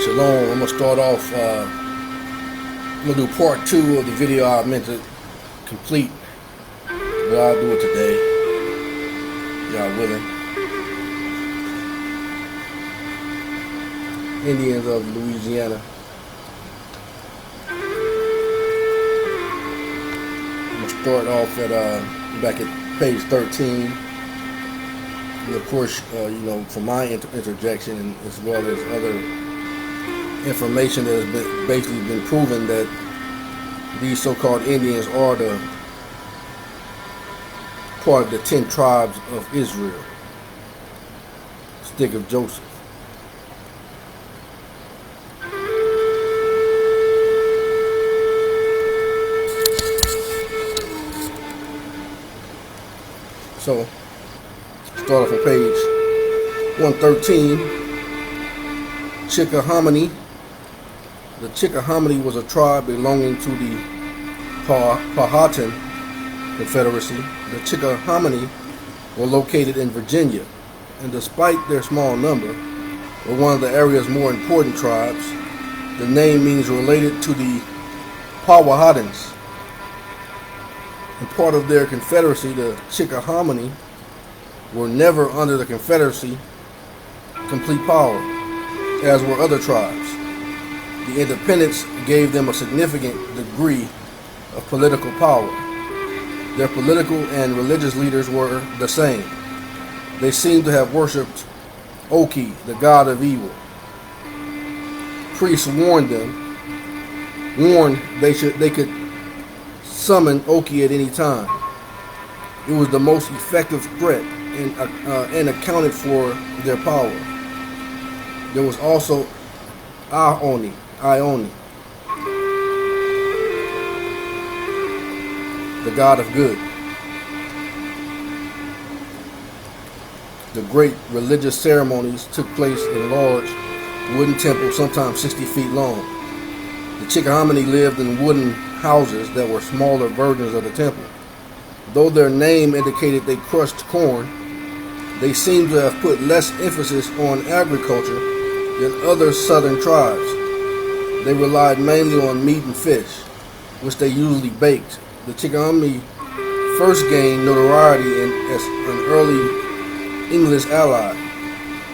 Shalom. I'm gonna start off. I'm gonna do part 2 of the video I meant to complete, but I'll do it today. Y'all willing? Indians of Louisiana. I'm gonna start off at back at page 13. And of course, from my interjection, and as well as other information that has basically been proven that these so-called Indians are the part of the 10 tribes of Israel, stick of Joseph. So, start off on page 113. Chickahominy. The Chickahominy was a tribe belonging to the Powhatan Confederacy. The Chickahominy were located in Virginia, and despite their small number, were one of the area's more important tribes. The name means related to the Powhatans. And part of their confederacy, the Chickahominy, were never under the Confederacy complete power, as were other tribes. The independence gave them a significant degree of political power. Their political and religious leaders were the same. They seem to have worshipped Oki, the god of evil. Priests warned they could summon Oki at any time. It was the most effective threat and accounted for their power. There was also Ioni, the god of good. The great religious ceremonies took place in large wooden temples, sometimes 60 feet long. The Chickahominy lived in wooden houses that were smaller versions of the temple. Though their name indicated they crushed corn, they seem to have put less emphasis on agriculture than other southern tribes. They relied mainly on meat and fish, which they usually baked. The Chickahominy first gained notoriety as an early English ally.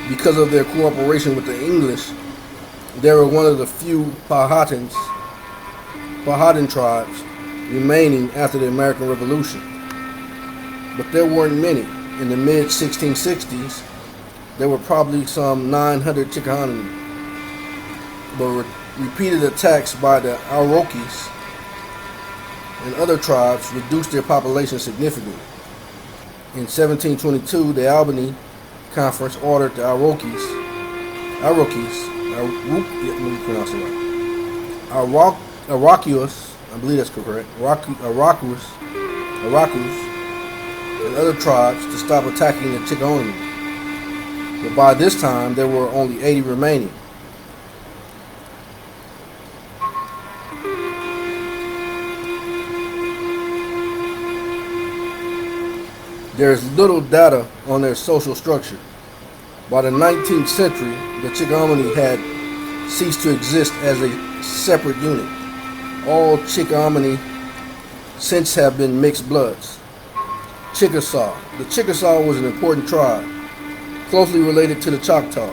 Because of their cooperation with the English, they were one of the few Powhatan tribes remaining after the American Revolution. But there weren't many. In the mid-1660s, there were probably some 900 Chickahominy, but repeated attacks by the Iroquois and other tribes reduced their population significantly. In 1722, the Albany Conference ordered the Iroquois, I believe that's correct, Iroquois, and other tribes to stop attacking the Chickahominy. But by this time, there were only 80 remaining. There is little data on their social structure. By the 19th century, the Chickahominy had ceased to exist as a separate unit. All Chickahominy since have been mixed bloods. Chickasaw. The Chickasaw was an important tribe, closely related to the Choctaw.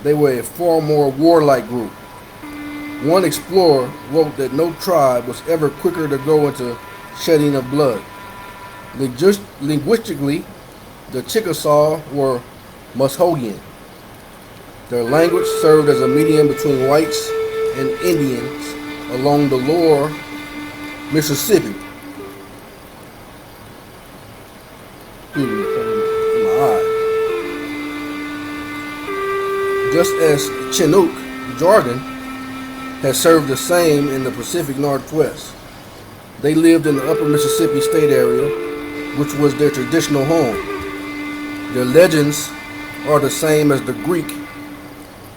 They were a far more warlike group. One explorer wrote that no tribe was ever quicker to go into shedding of blood. Linguistically, the Chickasaw were Muscogean. Their language served as a medium between whites and Indians along the lower Mississippi. Just as Chinook jargon has served the same in the Pacific Northwest. They lived in the upper Mississippi state area, which was their traditional home. Their legends are the same as the Greek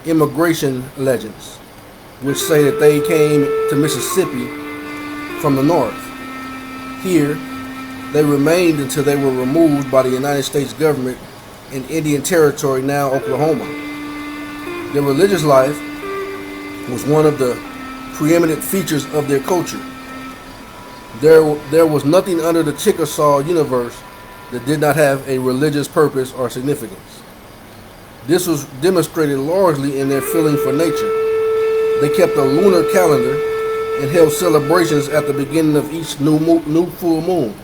immigration legends, which say that they came to Mississippi from the north. Here, they remained until they were removed by the United States government in Indian Territory, now Oklahoma. Their religious life was one of the preeminent features of their culture. There was nothing under the Chickasaw universe that did not have a religious purpose or significance. This was demonstrated largely in their feeling for nature. They kept a lunar calendar and held celebrations at the beginning of each new full moon.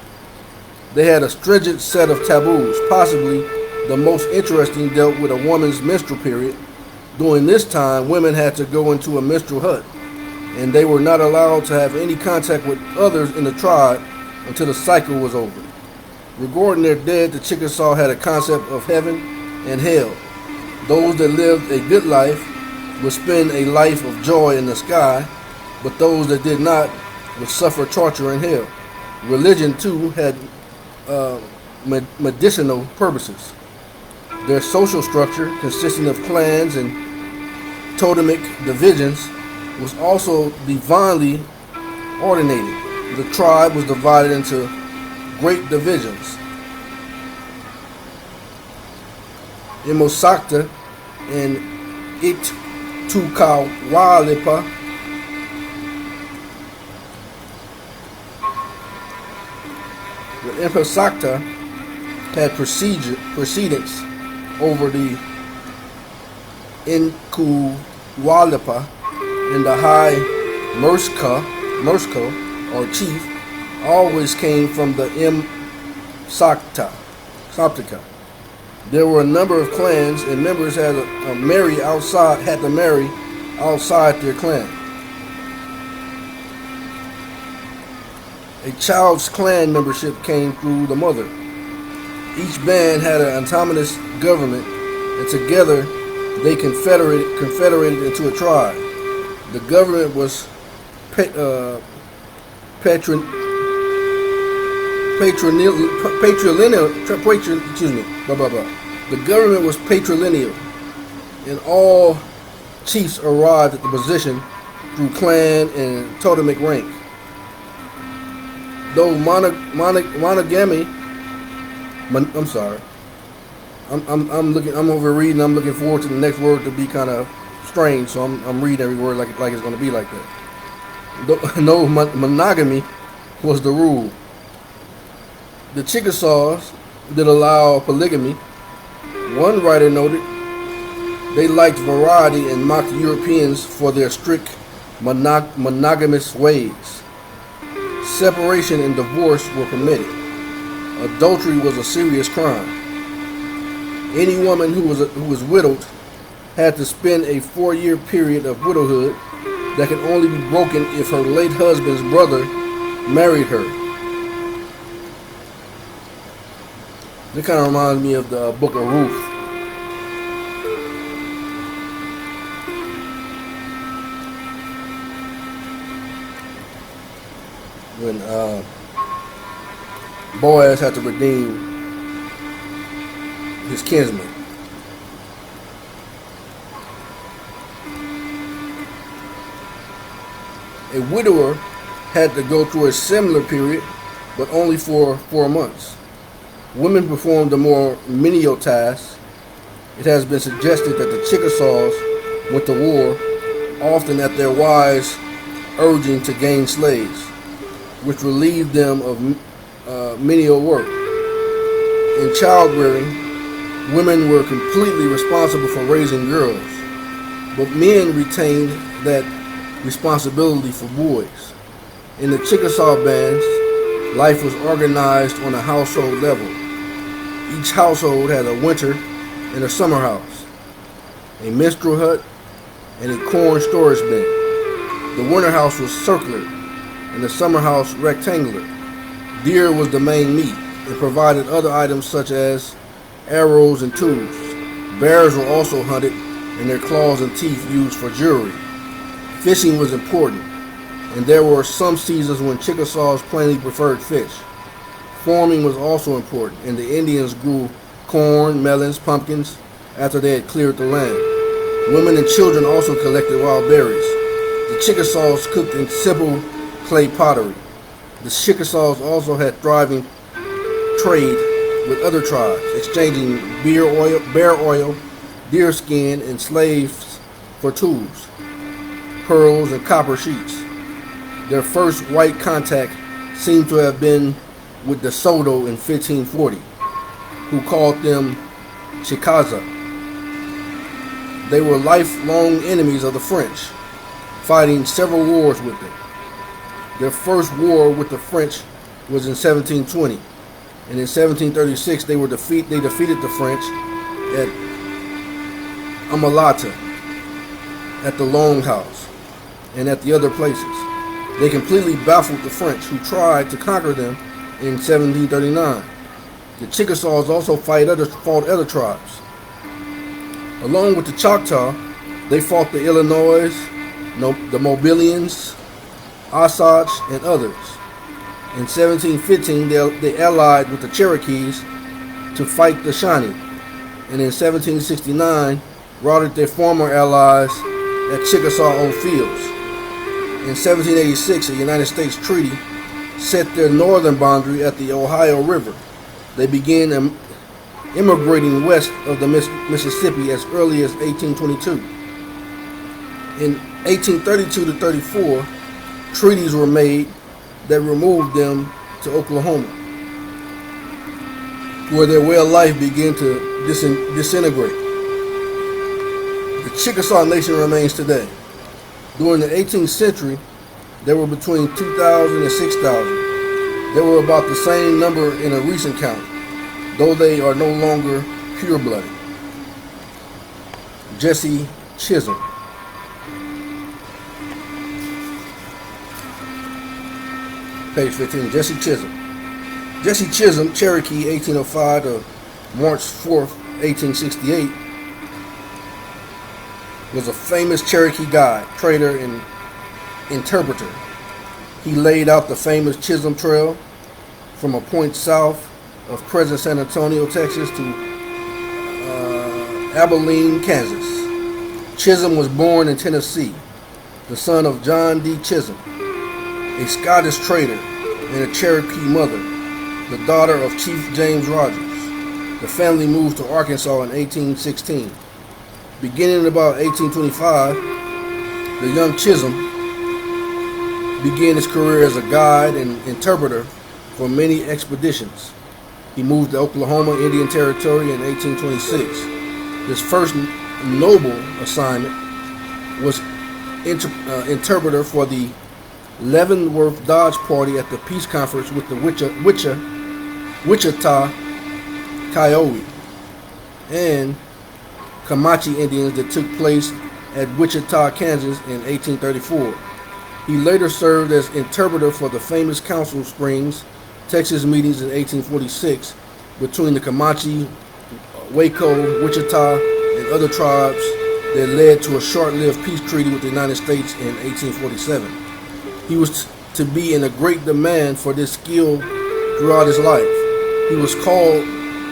They had a stringent set of taboos. Possibly the most interesting dealt with a woman's menstrual period. During this time, women had to go into a menstrual hut, and they were not allowed to have any contact with others in the tribe until the cycle was over. Regarding their dead, the Chickasaw had a concept of heaven and hell. Those that lived a good life would spend a life of joy in the sky, but those that did not would suffer torture in hell. Religion, too, had medicinal purposes. Their social structure, consisting of clans and totemic divisions, was also divinely ordinated. The tribe was divided into great divisions. Imosakta and Itukawalipa. The Imosakta had precedence over the Inkuwalipa, and the high Merska or chief always came from the Imsakta. There were a number of clans, and members had to marry outside their clan. A child's clan membership came through the mother. Each band had an autonomous government, and together they confederated into a tribe. The government was patrilineal. The government was patrilineal, and all chiefs arrived at the position through clan and totemic rank. Though monogamy, I'm sorry. I'm overreading. I'm looking forward to the next word to be kind of strange, so I'm reading every word like it's going to be like that. No, monogamy was the rule. The Chickasaws did allow polygamy. One writer noted they liked variety and mocked Europeans for their strict monogamous ways. Separation and divorce were permitted. Adultery was a serious crime. Any woman who was widowed had to spend a 4-year period of widowhood that could only be broken if her late husband's brother married her. This kind of reminds me of the Book of Ruth. When Boaz had to redeem his kinsman. A widower had to go through a similar period, but only for 4 months. Women performed the more menial tasks. It has been suggested that the Chickasaws went to war, often at their wives' urging to gain slaves, which relieved them of menial work. In childbearing, women were completely responsible for raising girls, but men retained that responsibility for boys. In the Chickasaw bands, life was organized on a household level. Each household had a winter and a summer house, a minstrel hut, and a corn storage bin. The winter house was circular and the summer house rectangular. Deer was the main meat and provided other items such as arrows and tools. Bears were also hunted and their claws and teeth used for jewelry. Fishing was important, and there were some seasons when Chickasaws plainly preferred fish. Farming was also important, and the Indians grew corn, melons, pumpkins after they had cleared the land. Women and children also collected wild berries. The Chickasaws cooked in simple clay pottery. The Chickasaws also had thriving trade with other tribes, exchanging bear oil, deer skin, and slaves for tools. pearls, and copper sheets. Their first white contact seemed to have been with De Soto in 1540, who called them Choctaw. They were lifelong enemies of the French, fighting several wars with them. Their first war with the French was in 1720, and in 1736 they defeated the French at Amalata, at the Longhouse, and at the other places. They completely baffled the French, who tried to conquer them in 1739. The Chickasaws also fought other tribes. Along with the Choctaw, they fought the Illinois, the Mobilians, Osage, and others. In 1715, they allied with the Cherokees to fight the Shawnee, and in 1769, routed their former allies at Chickasaw Old Fields. In 1786, a United States treaty set their northern boundary at the Ohio River. They began immigrating west of the Mississippi as early as 1822. In 1832 to 34, treaties were made that removed them to Oklahoma, where their way of life began to disintegrate. The Chickasaw Nation remains today. During the 18th century, there were between 2,000 and 6,000. There were about the same number in a recent count, though they are no longer pure-blooded. Jesse Chisholm. Page 15, Jesse Chisholm. Jesse Chisholm, Cherokee, 1805 to March 4th, 1868, was a famous Cherokee guide, trader, and interpreter. He laid out the famous Chisholm Trail from a point south of present San Antonio, Texas, to Abilene, Kansas. Chisholm was born in Tennessee, the son of John D. Chisholm, a Scottish trader, and a Cherokee mother, the daughter of Chief James Rogers. The family moved to Arkansas in 1816. Beginning in about 1825, the young Chisholm began his career as a guide and interpreter for many expeditions. He moved to Oklahoma Indian Territory in 1826. His first noble assignment was interpreter for the Leavenworth Dodge Party at the Peace Conference with the Wichita Kiowa and Comanche Indians that took place at Wichita, Kansas in 1834. He later served as interpreter for the famous Council Springs, Texas meetings in 1846 between the Comanche, Waco, Wichita, and other tribes that led to a short-lived peace treaty with the United States in 1847. He was to be in a great demand for this skill throughout his life. He was called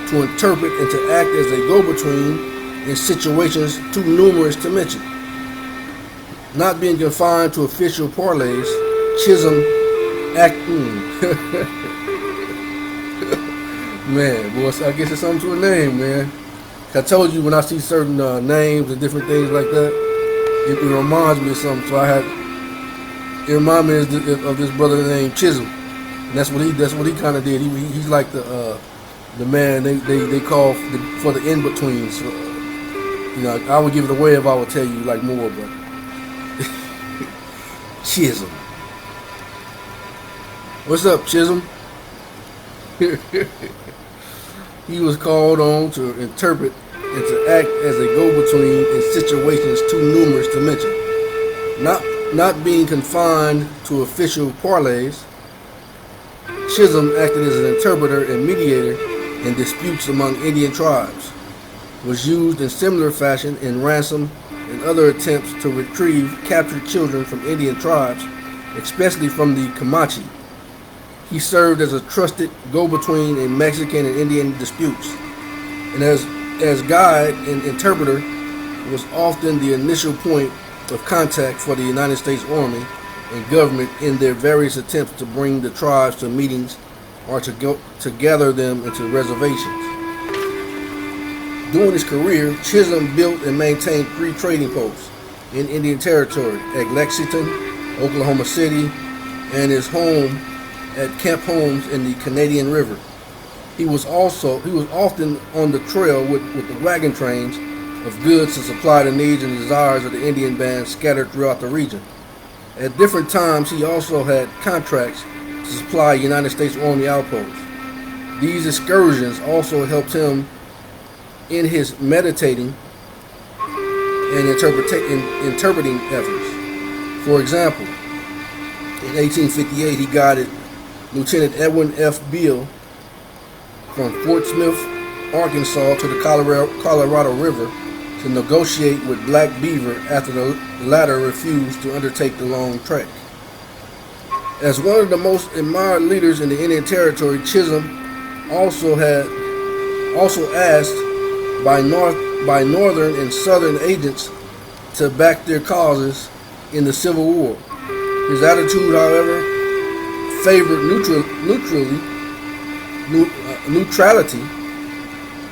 to interpret and to act as a go-between in situations too numerous to mention. Not being confined to official parleys, Chisholm man, boy, I guess it's something to a name, man. I told you when I see certain names and different things like that, it reminds me of something. So it reminds me of this brother named Chisholm, and that's what he kind of did. He's like the man they call for the in betweens. I would give it away if I would tell you like more, but Chisholm. What's up, Chisholm? He was called on to interpret and to act as a go-between in situations too numerous to mention. Not being confined to official parleys, Chisholm acted as an interpreter and mediator in disputes among Indian tribes. Was used in similar fashion in ransom and other attempts to retrieve captured children from Indian tribes, especially from the Comanche. He served as a trusted go-between in Mexican and Indian disputes, and as guide and interpreter was often the initial point of contact for the United States Army and government in their various attempts to bring the tribes to meetings or to gather them into reservations. During his career, Chisholm built and maintained 3 trading posts, in Indian Territory at Lexington, Oklahoma City, and his home at Camp Holmes in the Canadian River. He was often on the trail with the wagon trains of goods to supply the needs and desires of the Indian bands scattered throughout the region. At different times, he also had contracts to supply United States Army outposts. These excursions also helped him in his meditating and interpreting efforts. For example, in 1858, he guided Lieutenant Edwin F. Beale from Fort Smith, Arkansas to the Colorado River to negotiate with Black Beaver after the latter refused to undertake the long trek. As one of the most admired leaders in the Indian Territory, Chisholm also asked by northern and southern agents to back their causes in the Civil War. His attitude, however, favored neutrality,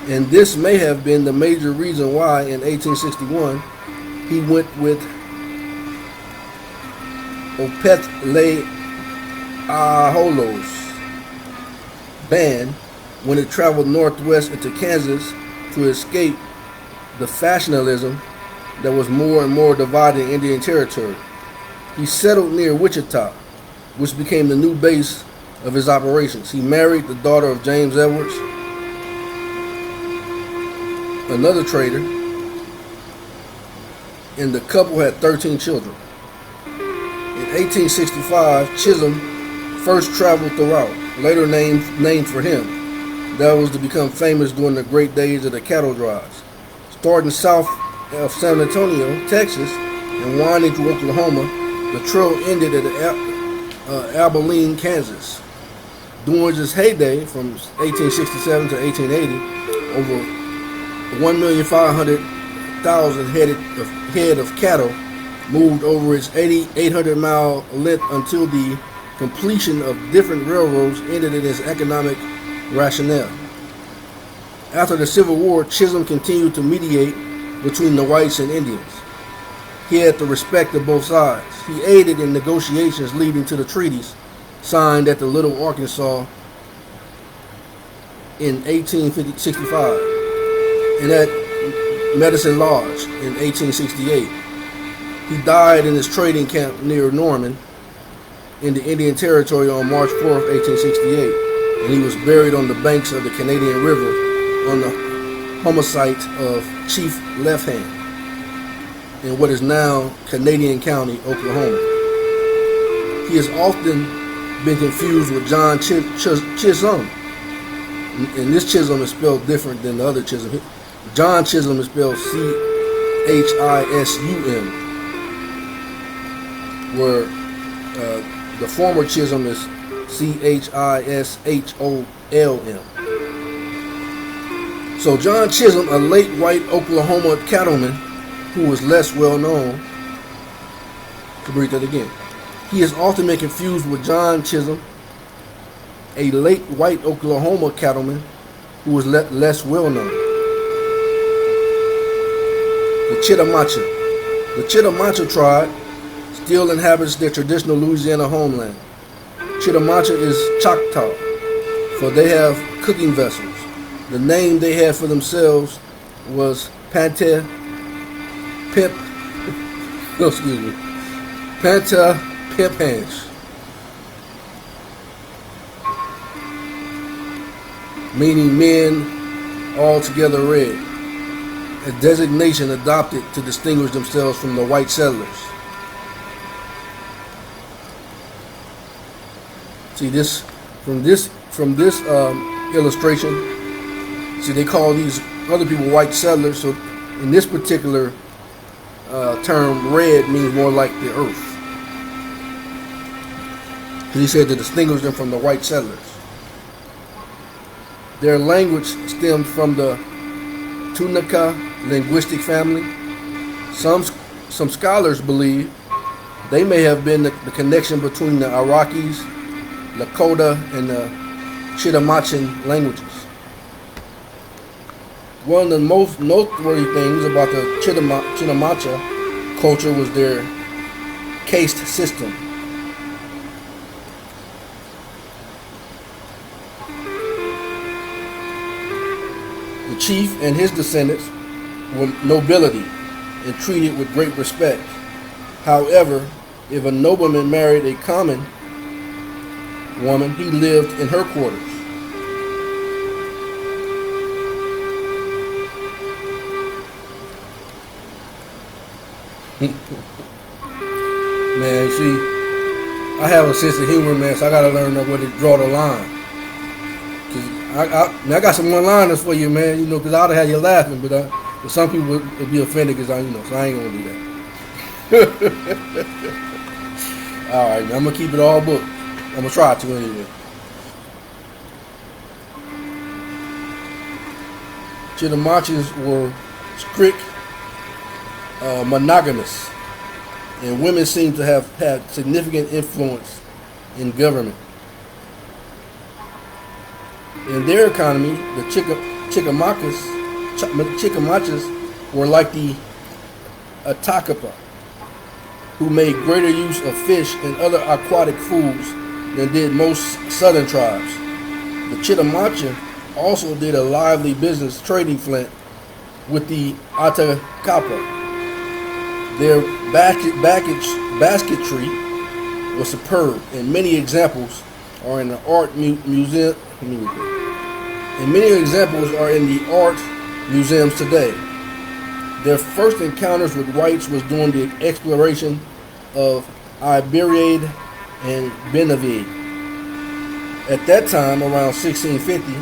and this may have been the major reason why in 1861 he went with Opeth Aholo's band when it traveled northwest into Kansas to escape the factionalism that was more and more dividing Indian Territory. He settled near Wichita, which became the new base of his operations. He married the daughter of James Edwards, another trader, and the couple had 13 children. In 1865, Chisholm first traveled the route, later named for him, that was to become famous during the great days of the cattle drives. Starting south of San Antonio, Texas, and winding through Oklahoma, the trail ended at Abilene, Kansas. During its heyday, from 1867 to 1880, over 1,500,000 head of cattle moved over its 800-mile length until the completion of different railroads ended in its economic rationale. After the Civil War, Chisholm continued to mediate between the whites and Indians. He had the respect of both sides. He aided in negotiations leading to the treaties signed at the Little Arkansas in 1865 and at Medicine Lodge in 1868. He died in his trading camp near Norman in the Indian Territory on March 4th, 1868, and he was buried on the banks of the Canadian River on the homicide of Chief Left Hand in what is now Canadian County, Oklahoma. He has often been confused with John Chisholm, and this Chisholm is spelled different than the other Chisholm. John Chisholm is spelled Chisum, where the former Chisholm is Chishom. So John Chisholm, a late white Oklahoma cattleman who was less well known, to read that again. He has often been confused with John Chisholm, a late white Oklahoma cattleman who was less well known. The Chittimacha. The Chittimacha tribe still inhabits their traditional Louisiana homeland. Chittimacha is Choctaw, for they have cooking vessels. The name they had for themselves was Panta Pimpanch, meaning men altogether red, a designation adopted to distinguish themselves from the white settlers. See this from this illustration. See, they call these other people white settlers. So in this particular term, red means more like the earth. He said to distinguish them from the white settlers. Their language stemmed from the Tunica linguistic family. Some scholars believe they may have been the connection between the Iraqis, Lakota, and the Chittimachan languages. One of the most noteworthy things about the Chittimacha culture was their caste system. The chief and his descendants were nobility and treated with great respect. However, if a nobleman married a common woman, he lived in her quarters. Man, see, I have a sense of humor, man, so I gotta learn where to draw the line. I got some one-liners for you, man, you know, because I'd have had you laughing, but some people would be offended because so I ain't gonna do that. All right, man, I'm gonna keep it all booked. I'm gonna try to anyway. Chittamachans were strict, monogamous, and women seem to have had significant influence in government. In their economy, the Chickamaugas were like the Atakapa, who made greater use of fish and other aquatic foods than did most southern tribes. The Chittamauga also did a lively business trading flint with the Atakapa. Their basketry was superb, and many examples are in the art museum. And many examples are in the art museums today. Their first encounters with whites was during the exploration of Iberville and Benavide. At that time, around 1650,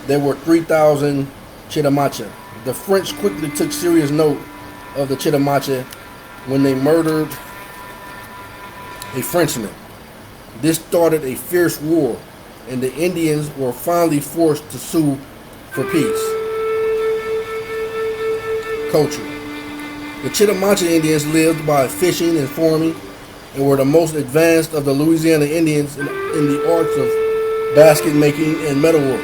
there were 3,000 Chittamauga. The French quickly took serious note of the Chittamauga when they murdered a Frenchman. This started a fierce war, and the Indians were finally forced to sue for peace. Culture. The Chittamauga Indians lived by fishing and farming and were the most advanced of the Louisiana Indians in the arts of basket making and metalwork.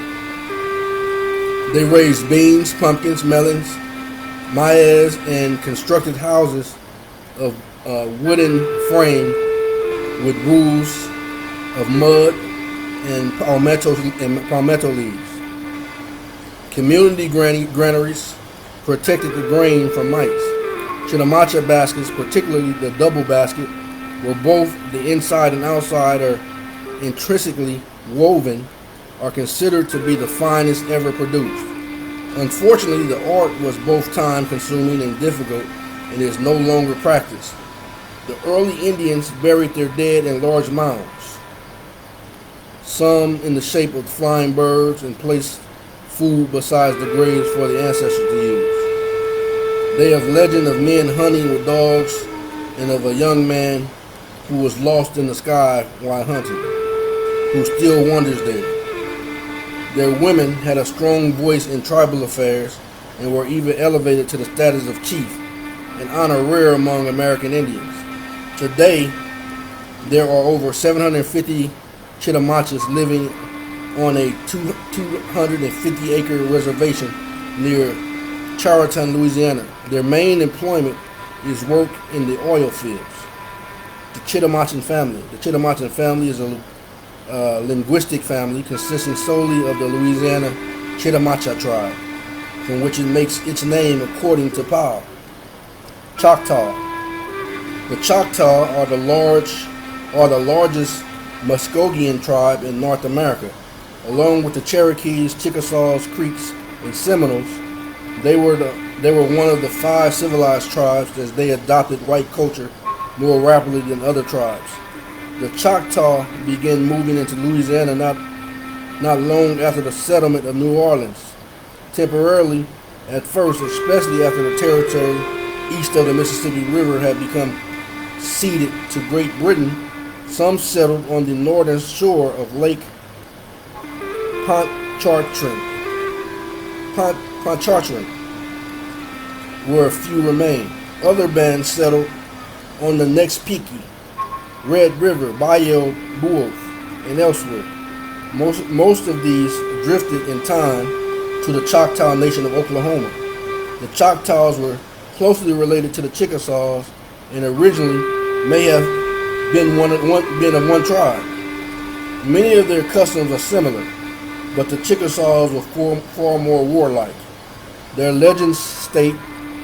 They raised beans, pumpkins, melons, maize, and constructed houses of wooden frame with roofs of mud and palmetto leaves. Community granaries protected the grain from mites. Chittamauga baskets, particularly the double basket, where both the inside and outside are intrinsically woven, are considered to be the finest ever produced. Unfortunately, the art was both time-consuming and difficult and is no longer practiced. The early Indians buried their dead in large mounds, some in the shape of flying birds, and placed food beside the graves for the ancestors to use. They have legend of men hunting with dogs and of a young man who was lost in the sky while hunting, who still wanders there. Their women had a strong voice in tribal affairs and were even elevated to the status of chief, an honor rare among American Indians. Today, there are over 750 Chittamaugas living on a 250-acre reservation near Choctaw, Louisiana. Their main employment is work in the oil fields. The Chittamauga family. The Chittamauga family is a linguistic family consisting solely of the Louisiana Chittamauga tribe, from which it makes its name according to Powell. Choctaw. The Choctaw are the largest Muskogean tribe in North America. Along with the Cherokees, Chickasaws, Creeks, and Seminoles, they were one of the 5 civilized tribes, as they adopted white culture more rapidly than other tribes. The Choctaw began moving into Louisiana not long after the settlement of New Orleans. Temporarily, at first, especially after the territory east of the Mississippi River had become ceded to Great Britain, some settled on the northern shore of Lake Pontchartrain, where a few remain. Other bands settled on the Nexpeaky, Red River, Bayou Boeuf, and elsewhere. Most of these drifted in time to the Choctaw Nation of Oklahoma. The Choctaws were closely related to the Chickasaws and originally may have been of one tribe. Many of their customs are similar, but the Chickasaws were far more warlike. Their legends state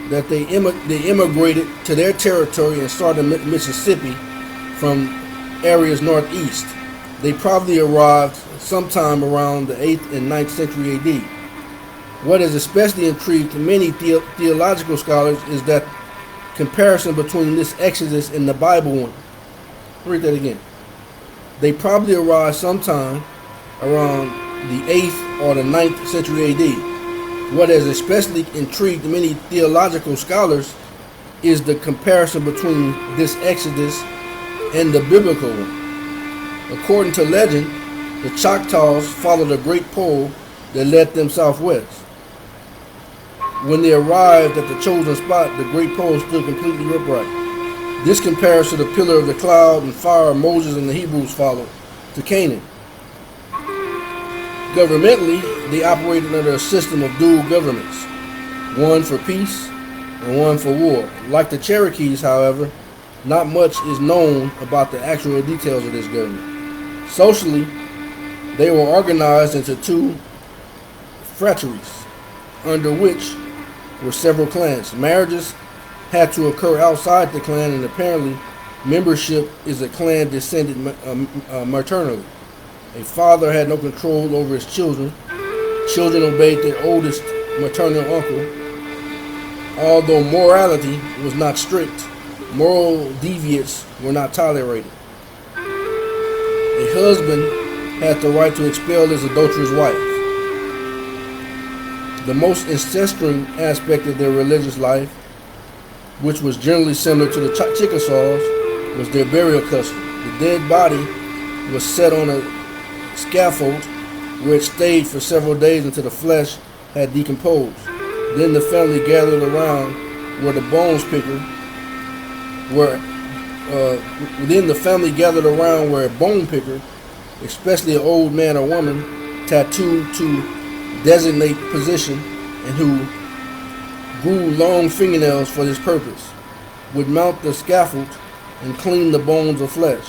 that they immigrated to their territory and started Mississippi from areas northeast. They probably arrived sometime around the 8th and 9th century AD. What has especially intrigued many theological scholars is that comparison between this Exodus and the Bible one. Read that again. They probably arrived sometime around the 8th or the 9th century AD. What has especially intrigued many theological scholars is the comparison between this Exodus and the biblical one. According to legend, the Choctaws followed a great pole that led them southwest. When they arrived at the chosen spot, the great pole stood completely upright. This compares to the pillar of the cloud and fire Moses and the Hebrews followed to Canaan. Governmentally, they operated under a system of dual governments, one for peace and one for war. Like the Cherokees, however, not much is known about the actual details of this government. Socially, they were organized into two phratries, under which were several clans. Marriages had to occur outside the clan, and apparently membership is a clan descended maternally. A father had no control over his children. Children obeyed their oldest maternal uncle. Although morality was not strict, moral deviates were not tolerated. A husband had the right to expel his adulterous wife. The most ancestral aspect of their religious life, which was generally similar to the Chickasaws, was their burial custom. The dead body was set on a scaffold where it stayed for several days until the flesh had decomposed. Then the family gathered around where the bones picker where a bone picker, especially an old man or woman, tattooed to designate position and who grew long fingernails for this purpose, would mount the scaffold and clean the bones of flesh.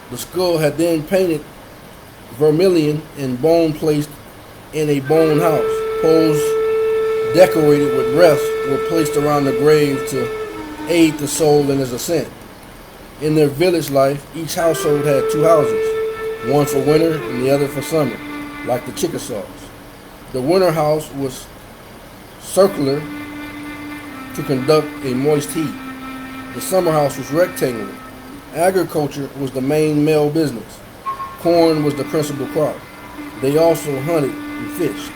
The skull had then painted vermilion and bone placed in a bone house. Poles decorated with wreaths were placed around the grave to aid the soul in its ascent. In their village life, each household had two houses, one for winter and the other for summer, like the Chickasaws. The winter house was circular to conduct a moist heat. The summer house was rectangular. Agriculture was the main male business. Corn was the principal crop. They also hunted and fished.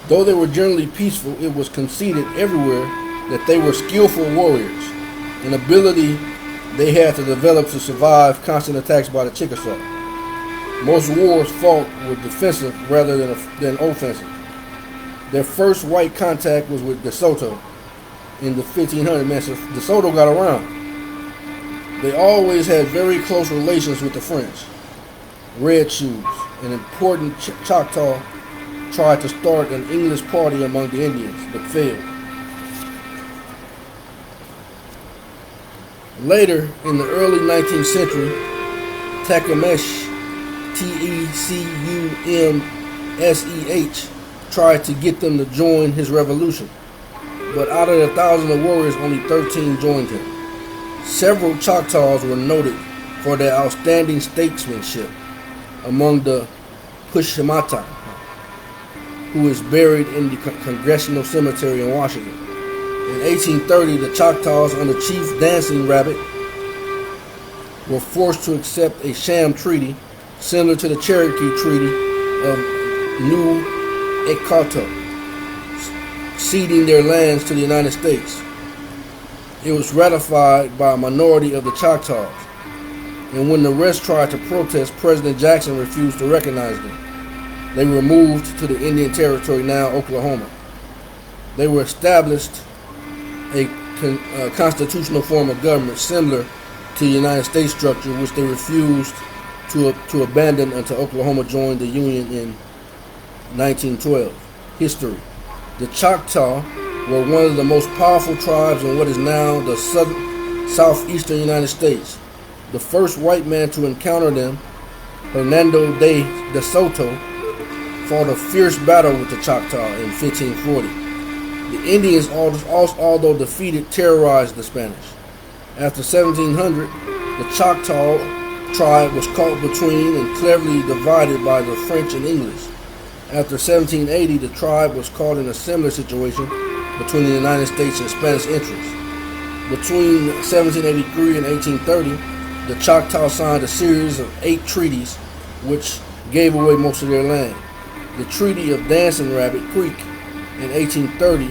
Though they were generally peaceful, it was conceded everywhere that they were skillful warriors, an ability they had to develop to survive constant attacks by the Chickasaw. Most wars fought were defensive rather than offensive. Their first white contact was with DeSoto in the 1500s. Man, so DeSoto got around. They always had very close relations with the French. Red Shoes, an important Choctaw, tried to start an English party among the Indians, but failed. Later, in the early 19th century, Tecumseh, Tecumseh, tried to get them to join his revolution, but out of the 1,000 warriors, only 13 joined him. Several Choctaws were noted for their outstanding statesmanship, among the Pushmata, who is buried in the Congressional Cemetery in Washington. In 1830, the Choctaws under Chief Dancing Rabbit were forced to accept a sham treaty similar to the Cherokee Treaty of New Ekato, ceding their lands to the United States. It was ratified by a minority of the Choctaws, and when the rest tried to protest, President Jackson refused to recognize them. They were moved to the Indian Territory, now Oklahoma. They were established a constitutional form of government similar to the United States structure, which they refused to abandon until Oklahoma joined the Union in 1912. History. The Choctaw were one of the most powerful tribes in what is now the southeastern United States. The first white man to encounter them, Hernando de Soto, fought a fierce battle with the Choctaw in 1540. The Indians, although defeated, terrorized the Spanish. After 1700, the Choctaw tribe was caught between and cleverly divided by the French and English. After 1780, the tribe was caught in a similar situation between the United States and Spanish interests. Between 1783 and 1830, the Choctaw signed a series of 8 treaties which gave away most of their land. The Treaty of Dancing Rabbit Creek in 1830,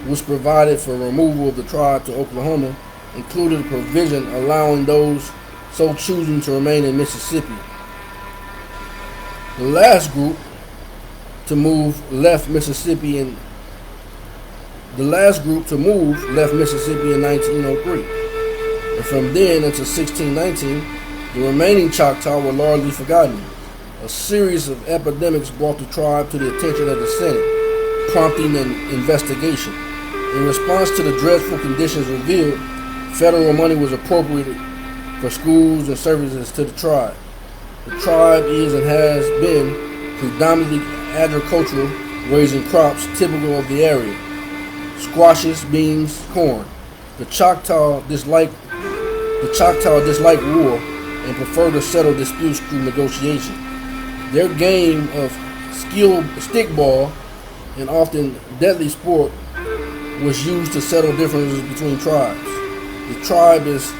which provided for removal of the tribe to Oklahoma, included a provision allowing those so choosing to remain in Mississippi. The last group to move left Mississippi in 1903, and from then until 1619, the remaining Choctaw were largely forgotten. A series of epidemics brought the tribe to the attention of the Senate, prompting an investigation. In response to the dreadful conditions revealed, federal money was appropriated for schools and services to the tribe. The tribe is and has been predominantly agricultural, raising crops typical of the area: squashes, beans, corn. The Choctaw disliked war and preferred to settle disputes through negotiation. Their game of stickball, an often deadly sport, was used to settle differences between tribes. The tribe is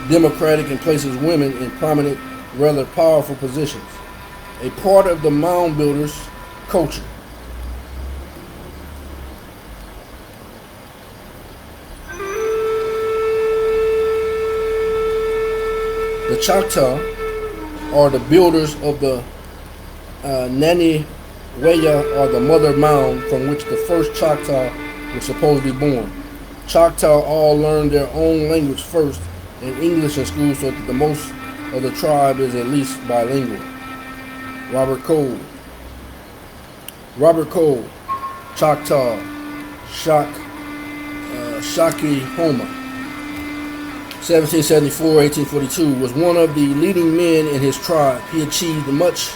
democratic and places women in prominent, rather powerful positions, a part of the mound builders' culture. The Choctaw are the builders of the Naniweya, or the mother mound from which the first Choctaw was supposedly born. Choctaw all learned their own language first and English in school, so that the most of the tribe is at least bilingual. Robert Cole, Choctaw, Shakihoma, 1774-1842, was one of the leading men in his tribe. He achieved much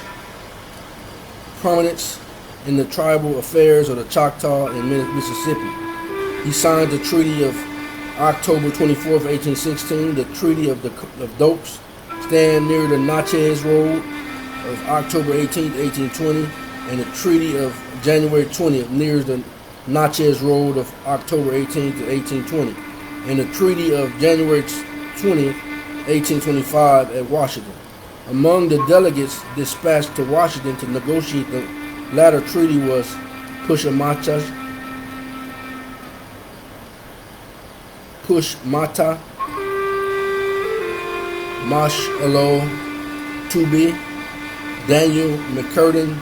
prominence in the tribal affairs of the Choctaw in Mississippi. He signed the Treaty of October 24, 1816, the Treaty of Dokes Stand near the Natchez Road of October 18, 1820, and the Treaty of January 20th near the Natchez Road of October 18 to 1820, and the Treaty of January 20th, 1825 at Washington. Among the delegates dispatched to Washington to negotiate the latter treaty was Pushmata, Mashalo Tubi, Daniel McCurtain,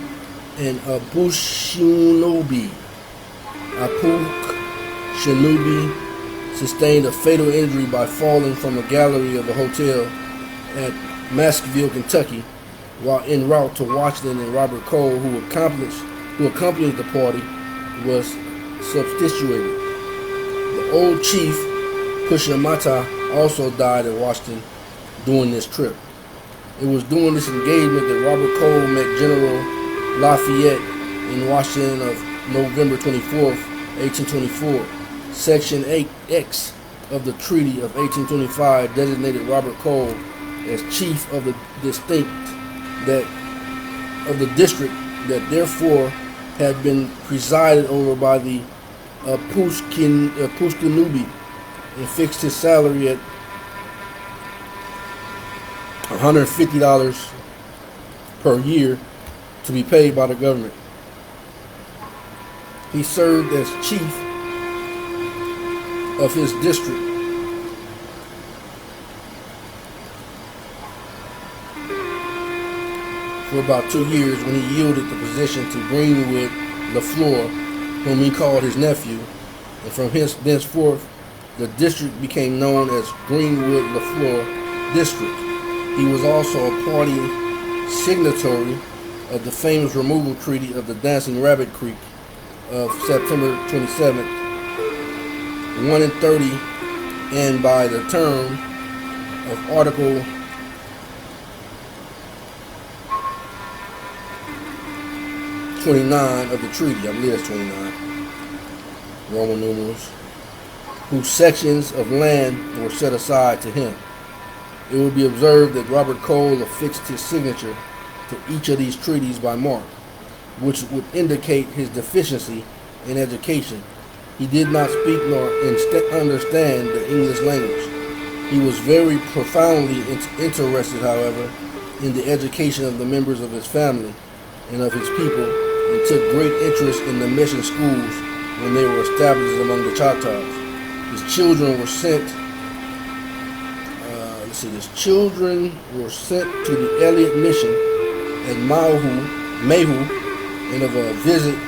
and Apushnubi. Shanubi sustained a fatal injury by falling from a gallery of a hotel at Maskville, Kentucky, while en route to Washington, and Robert Cole, who accompanied the party, was substituted. The old chief, Pushmata, also died in Washington during this trip. It was during this engagement that Robert Cole met General Lafayette in Washington of November 24, 1824. Section 8X of the Treaty of 1825 designated Robert Cole as chief of the district that therefore had been presided over by the Pushkinubi, and fixed his salary at $150 per year to be paid by the government. He served as chief of his district for about 2 years, when he yielded the position to Greenwood LaFleur, whom he called his nephew, and from thenceforth the district became known as Greenwood LaFleur District. He was also a party signatory of the famous removal treaty of the Dancing Rabbit Creek of September 27th, 1 and 30, and by the term of Article 29 of the treaty, I believe it's 29, Roman numerals, whose sections of land were set aside to him. It will be observed that Robert Cole affixed his signature to each of these treaties by mark, which would indicate his deficiency in education. He did not speak nor understand the English language. He was very profoundly interested, however, in the education of the members of his family and of his people, and took great interest in the mission schools when they were established among the Choctaws. His children were sent to the Elliott Mission at Mayhew, and of a visit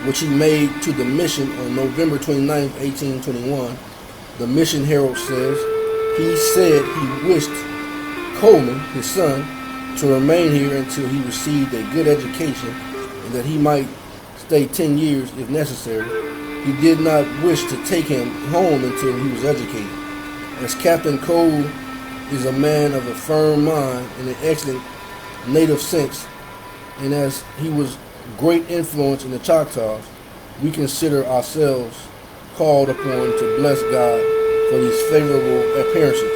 which he made to the mission on November 29, 1821. The Mission Herald says, he said he wished Coleman, his son, to remain here until he received a good education, and that he might stay 10 years if necessary. He did not wish to take him home until he was educated. As Captain Cole is a man of a firm mind and an excellent native sense, and as he was great influence in the Choctaws, we consider ourselves called upon to bless God for these favorable appearances.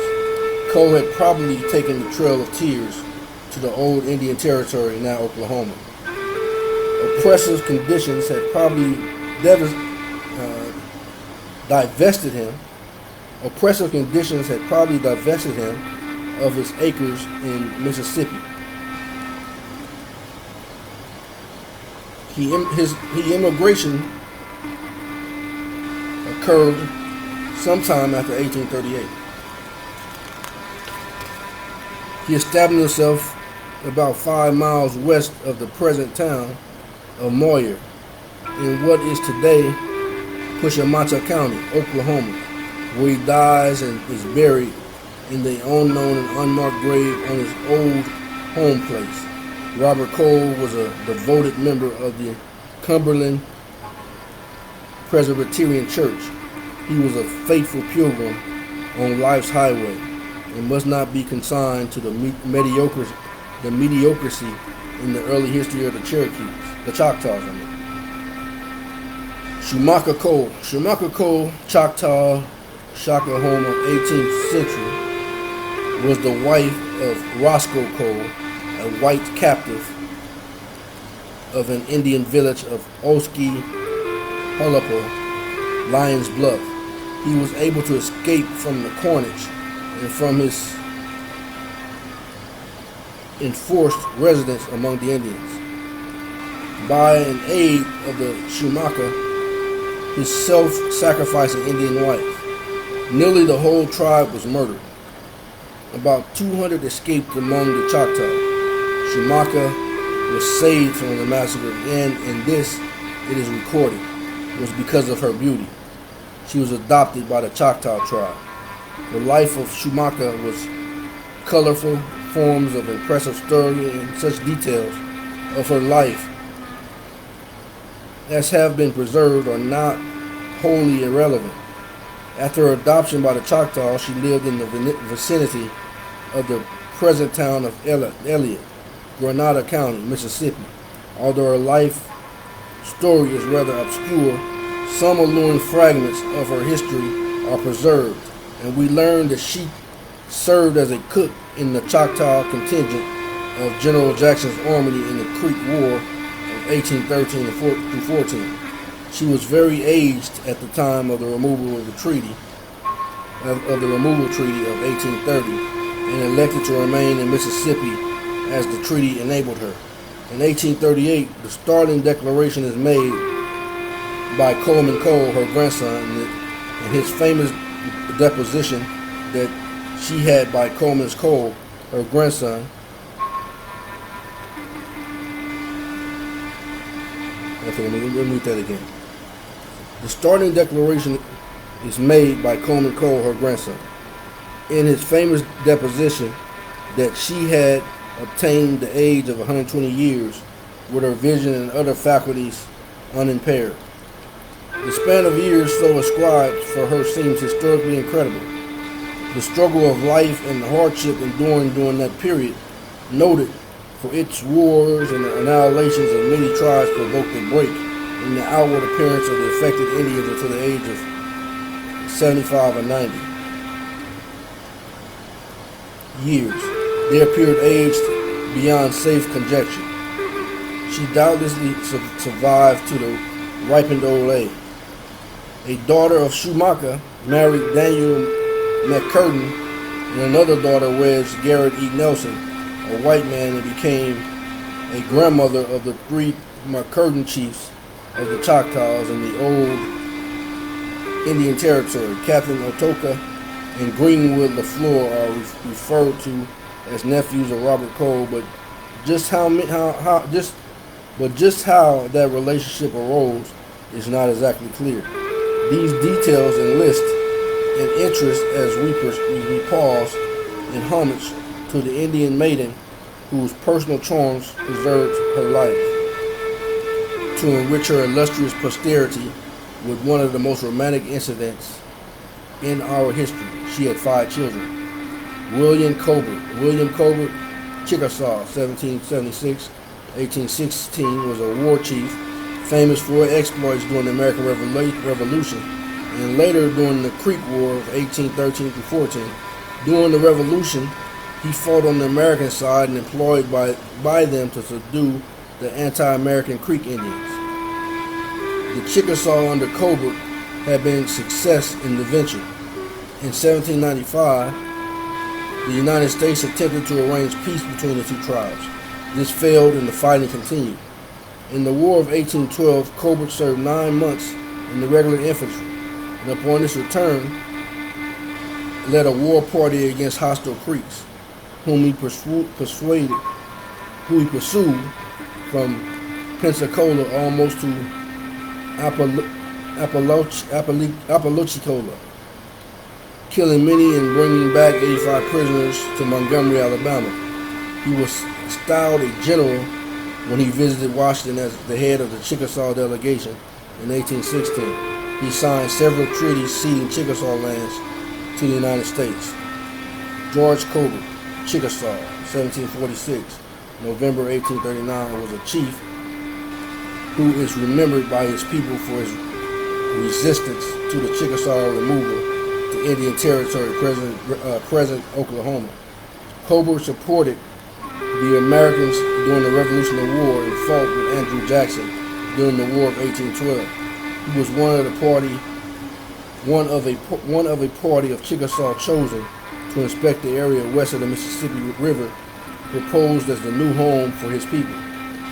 Cole had probably taken the Trail of Tears to the old Indian Territory, now Oklahoma. Oppressive conditions had probably divested him of his acres in Mississippi. His immigration occurred sometime after 1838. He established himself about 5 miles west of the present town of Moyer in what is today Pushamata County, Oklahoma, where he dies and is buried in the unknown and unmarked grave on his old home place. Robert Cole was a devoted member of the Cumberland Presbyterian Church. He was a faithful pilgrim on life's highway and must not be consigned to the mediocrity in the early history of the Choctaws. Shumaka Cole, Choctaw, Shakahoma, 18th century, was the wife of Roscoe Cole, a white captive of an Indian village of Oski, Hullapo, Lion's Bluff. He was able to escape from the carnage and from his enforced residence among the Indians. By an aid of the Shumaka, his self-sacrificing Indian wife, nearly the whole tribe was murdered. About 200 escaped among the Choctaw. Shumaka was saved from the massacre, and in this, it is recorded, was because of her beauty. She was adopted by the Choctaw tribe. The life of Shumaka was colorful, forms of impressive story, and such details of her life as have been preserved are not wholly irrelevant. After her adoption by the Choctaw, she lived in the vicinity of the present town of Elliott, Grenada County, Mississippi. Although her life story is rather obscure, some alluring fragments of her history are preserved, and we learn that she served as a cook in the Choctaw contingent of General Jackson's army in the Creek War of 1813 through 14. She was very aged at the time of the removal of the treaty of 1830, and elected to remain in Mississippi as the treaty enabled her. In 1838, the startling declaration is made by Coleman Cole, her grandson, in his famous deposition that she had by Coleman Cole, her grandson. Okay, let me read that again. The startling declaration is made by Coleman Cole, her grandson, in his famous deposition that she had obtained the age of 120 years with her vision and other faculties unimpaired. The span of years so ascribed for her seems historically incredible. The struggle of life and the hardship enduring during that period, noted for its wars and the annihilations of many tribes, provoked a break in the outward appearance of the affected Indians until the age of 75 or 90 years. They appeared aged beyond safe conjecture. She doubtlessly survived to the ripened old age. A daughter of Schumacher married Daniel McCurtain, and another daughter wears Garrett E. Nelson, a white man, and became a grandmother of the three McCurtain chiefs of the Choctaws in the old Indian Territory. Captain Otoka and Greenwood LaFleur are referred to as nephews of Robert Cole, but just how that relationship arose is not exactly clear. These details enlist an interest as we pause in homage to the Indian maiden whose personal charms preserved her life, to enrich her illustrious posterity with one of the most romantic incidents in our history. She had 5 children. William Colbert, Chickasaw, 1776, 1816, was a war chief, famous for exploits during the American Revolution, and later during the Creek War of 1813-14. During the Revolution, he fought on the American side and employed by them to subdue the anti-American Creek Indians. The Chickasaw under Colbert had been a success in the venture. In 1795, the United States attempted to arrange peace between the two tribes. This failed and the fighting continued. In the War of 1812, Colbert served 9 months in the regular infantry, and upon his return, led a war party against hostile Creeks, whom he pursued from Pensacola almost to Apalachicola, killing many and bringing back 85 prisoners to Montgomery, Alabama. He was styled a general when he visited Washington as the head of the Chickasaw delegation in 1816. He signed several treaties ceding Chickasaw lands to the United States. George Colbert, Chickasaw, 1746, November 1839, was a chief who is remembered by his people for his resistance to the Chickasaw removal to Indian Territory, present Oklahoma. Colbert supported the Americans during the Revolutionary War and fought with Andrew Jackson during the War of 1812. He was one of a party of Chickasaw chosen to inspect the area west of the Mississippi River, proposed as the new home for his people.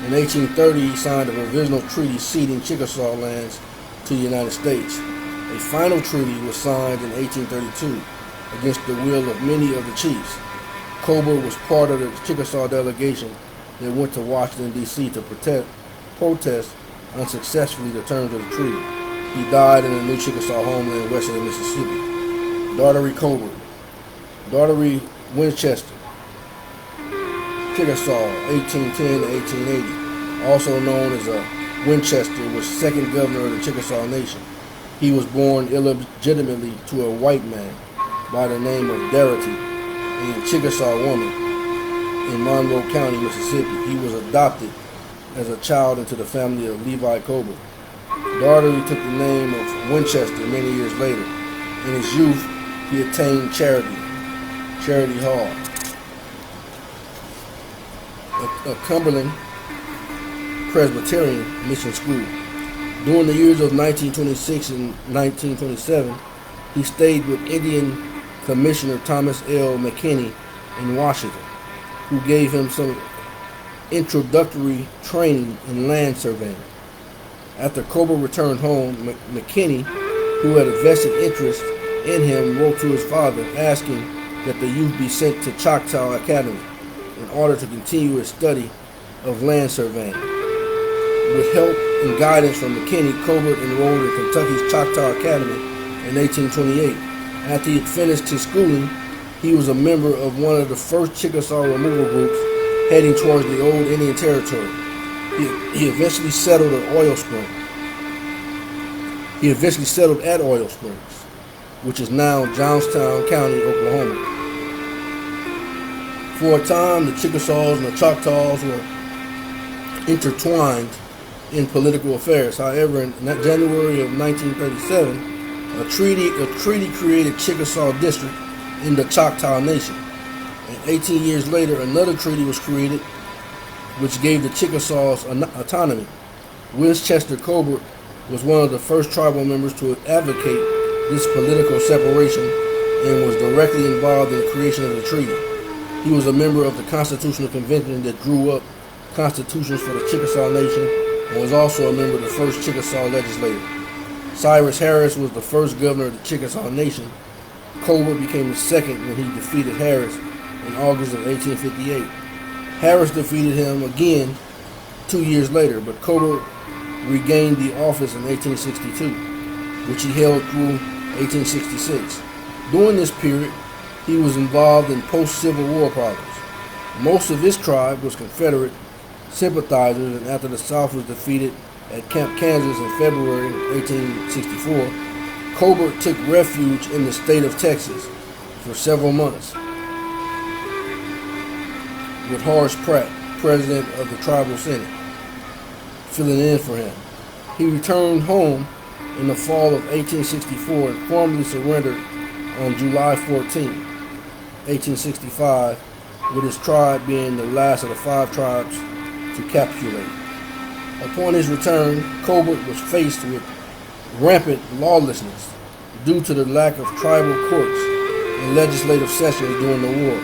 In 1830, he signed a provisional treaty ceding Chickasaw lands to the United States. A final treaty was signed in 1832 against the will of many of the chiefs. Colbert was part of the Chickasaw delegation that went to Washington, D.C. to protest unsuccessfully the terms of the treaty. He died in the new Chickasaw homeland west of the Mississippi. Daughtery Colbert. Daughtery Winchester, Chickasaw, 1810 to 1880. Also known as Winchester, was second governor of the Chickasaw Nation. He was born illegitimately to a white man by the name of Darity, a Chickasaw woman in Monroe County, Mississippi. He was adopted as a child into the family of Levi Colbert. Daughtery took the name of Winchester many years later. In his youth, he attained Charity Hall, a Cumberland Presbyterian mission school. During the years of 1926 and 1927, he stayed with Indian Commissioner Thomas L. McKinney in Washington, who gave him some introductory training in land surveying. After Colbert returned home, McKinney, who had a vested interest in him, wrote to his father asking that the youth be sent to Choctaw Academy in order to continue his study of land surveying. With help and guidance from McKinney, Colbert enrolled in Kentucky's Choctaw Academy in 1828. After he had finished his schooling, he was a member of one of the first Chickasaw removal groups heading towards the old Indian territory. He eventually settled at Oil Springs. He eventually settled at Oil Springs, which is now Johnstown County, Oklahoma. For a time, the Chickasaws and the Choctaws were intertwined in political affairs. However, in January of 1937, a treaty created Chickasaw District in the Choctaw Nation. And 18 years later, another treaty was created which gave the Chickasaws autonomy. Winchester Colbert was one of the first tribal members to advocate this political separation and was directly involved in the creation of the treaty. He was a member of the Constitutional Convention that drew up constitutions for the Chickasaw Nation and was also a member of the first Chickasaw legislature. Cyrus Harris was the first governor of the Chickasaw Nation. Colbert became the second when he defeated Harris in August of 1858. Harris defeated him again 2 years later, but Colbert regained the office in 1862, which he held through 1866. During this period, he was involved in post-Civil War problems. Most of his tribe was Confederate sympathizers, and after the South was defeated at Camp Kansas in February 1864, Colbert took refuge in the state of Texas for several months with Horace Pratt, president of the Tribal Senate, filling in for him. He returned home in the fall of 1864 and formally surrendered on July 14, 1865, with his tribe being the last of the 5 tribes to capitulate. Upon his return, Colbert was faced with rampant lawlessness due to the lack of tribal courts and legislative sessions during the war.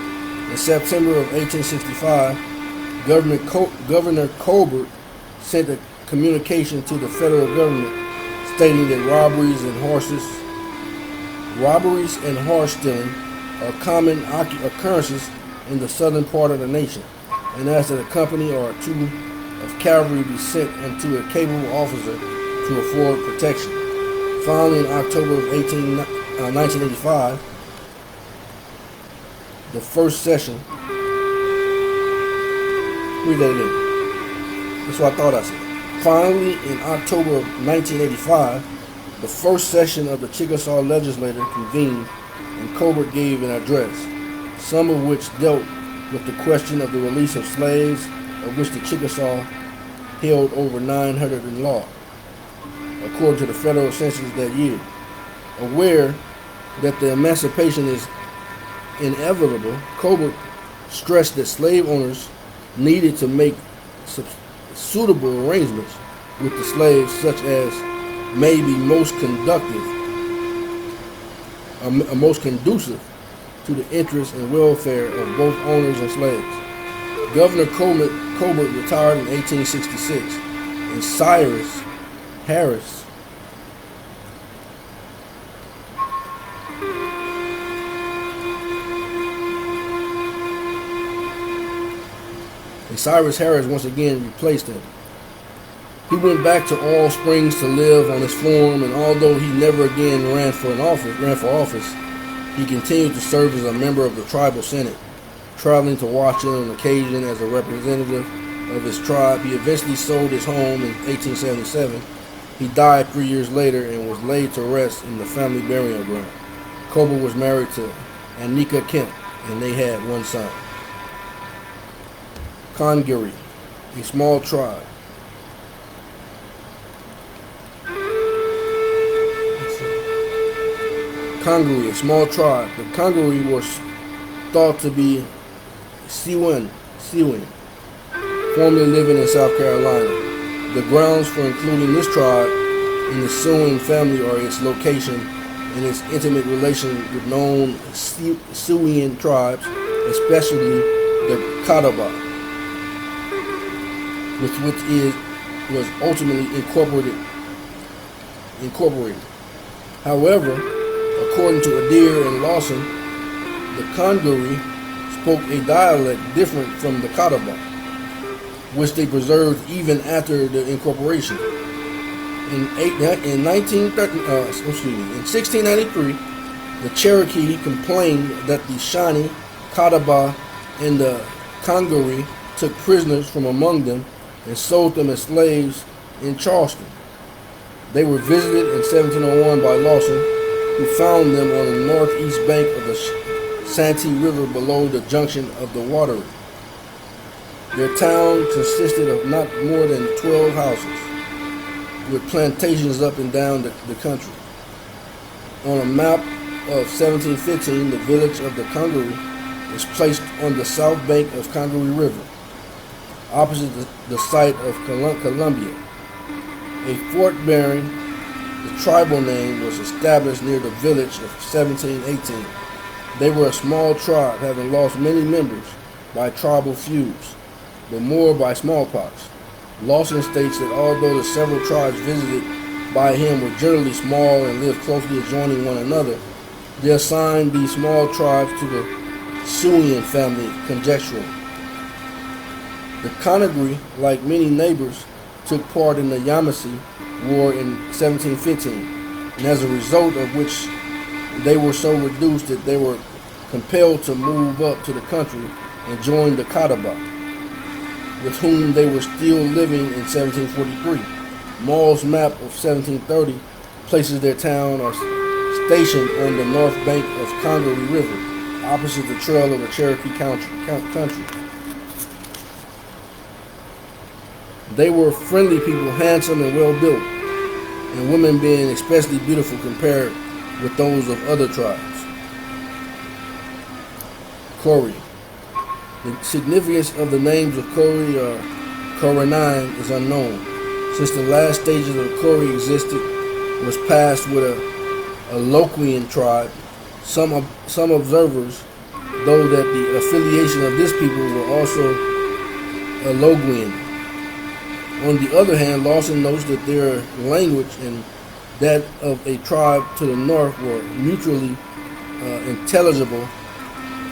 In September of 1865, Governor Colbert sent a communication to the federal government stating that robberies and horse stealing are common occurrences in the southern part of the nation, and asked that a company or 2 of cavalry be sent into a capable officer to afford protection. Finally, in October of 1985, the first session. Read that again. That's what I thought I said. Finally, in October of 1985, the first session of the Chickasaw legislature convened, and Colbert gave an address, some of which dealt with the question of the release of slaves, of which the Chickasaw held over 900 in law, according to the federal census that year. Aware that the emancipation is inevitable, Colbert stressed that slave owners needed to make suitable arrangements with the slaves, such as may be most conducive to the interests and welfare of both owners and slaves. Governor Colbert retired in 1866, and Cyrus Harris once again replaced him. He went back to Oil Springs to live on his farm, and although he never again ran for office, he continued to serve as a member of the Tribal Senate, traveling to Washington on occasion as a representative of his tribe. He eventually sold his home in 1877. He died 3 years later and was laid to rest in the family burial ground. Colbert was married to Anika Kemp, and they had 1 son. Congaree, a small tribe. Congaree, a small tribe. The Congaree was thought to be Siouan, formerly living in South Carolina. The grounds for including this tribe in the Siouan family are its location and its intimate relation with known Siouan tribes, especially the Catawba, with which it was ultimately incorporated. However, according to Adair and Lawson, the Congaree spoke a dialect different from the Catawba, which they preserved even after the incorporation. In 1693, the Cherokee complained that the Shawnee, Catawba, and the Congaree took prisoners from among them and sold them as slaves in Charleston. They were visited in 1701 by Lawson, who found them on the northeast bank of the Santee River below the junction of the Wateree. Their town consisted of not more than 12 houses, with plantations up and down the country. On a map of 1715, the village of the Congaree is placed on the south bank of Congaree River, opposite the site of Columbia. A fort bearing the tribal name was established near the village of 1718. They were a small tribe, having lost many members by tribal feuds, but more by smallpox. Lawson states that although the several tribes visited by him were generally small and lived closely adjoining one another, they assigned these small tribes to the Siouan family conjectural. The Congaree, like many neighbors, took part in the Yamasee War in 1715, and as a result of which they were so reduced that they were compelled to move up to the country and join the Catawba, with whom they were still living in 1743. Maull's map of 1730 places their town or station on the north bank of Congaree River, opposite the trail of the Cherokee country. They were friendly people, handsome and well-built, and women being especially beautiful compared with those of other tribes. Corey. The significance of the names of Corey or Corinine is unknown, since the last stages of Corey existed was passed with a Loquian tribe. Some observers, though, that the affiliation of this people were also a Loguian. On the other hand, Lawson notes that their language and that of a tribe to the north were mutually intelligible,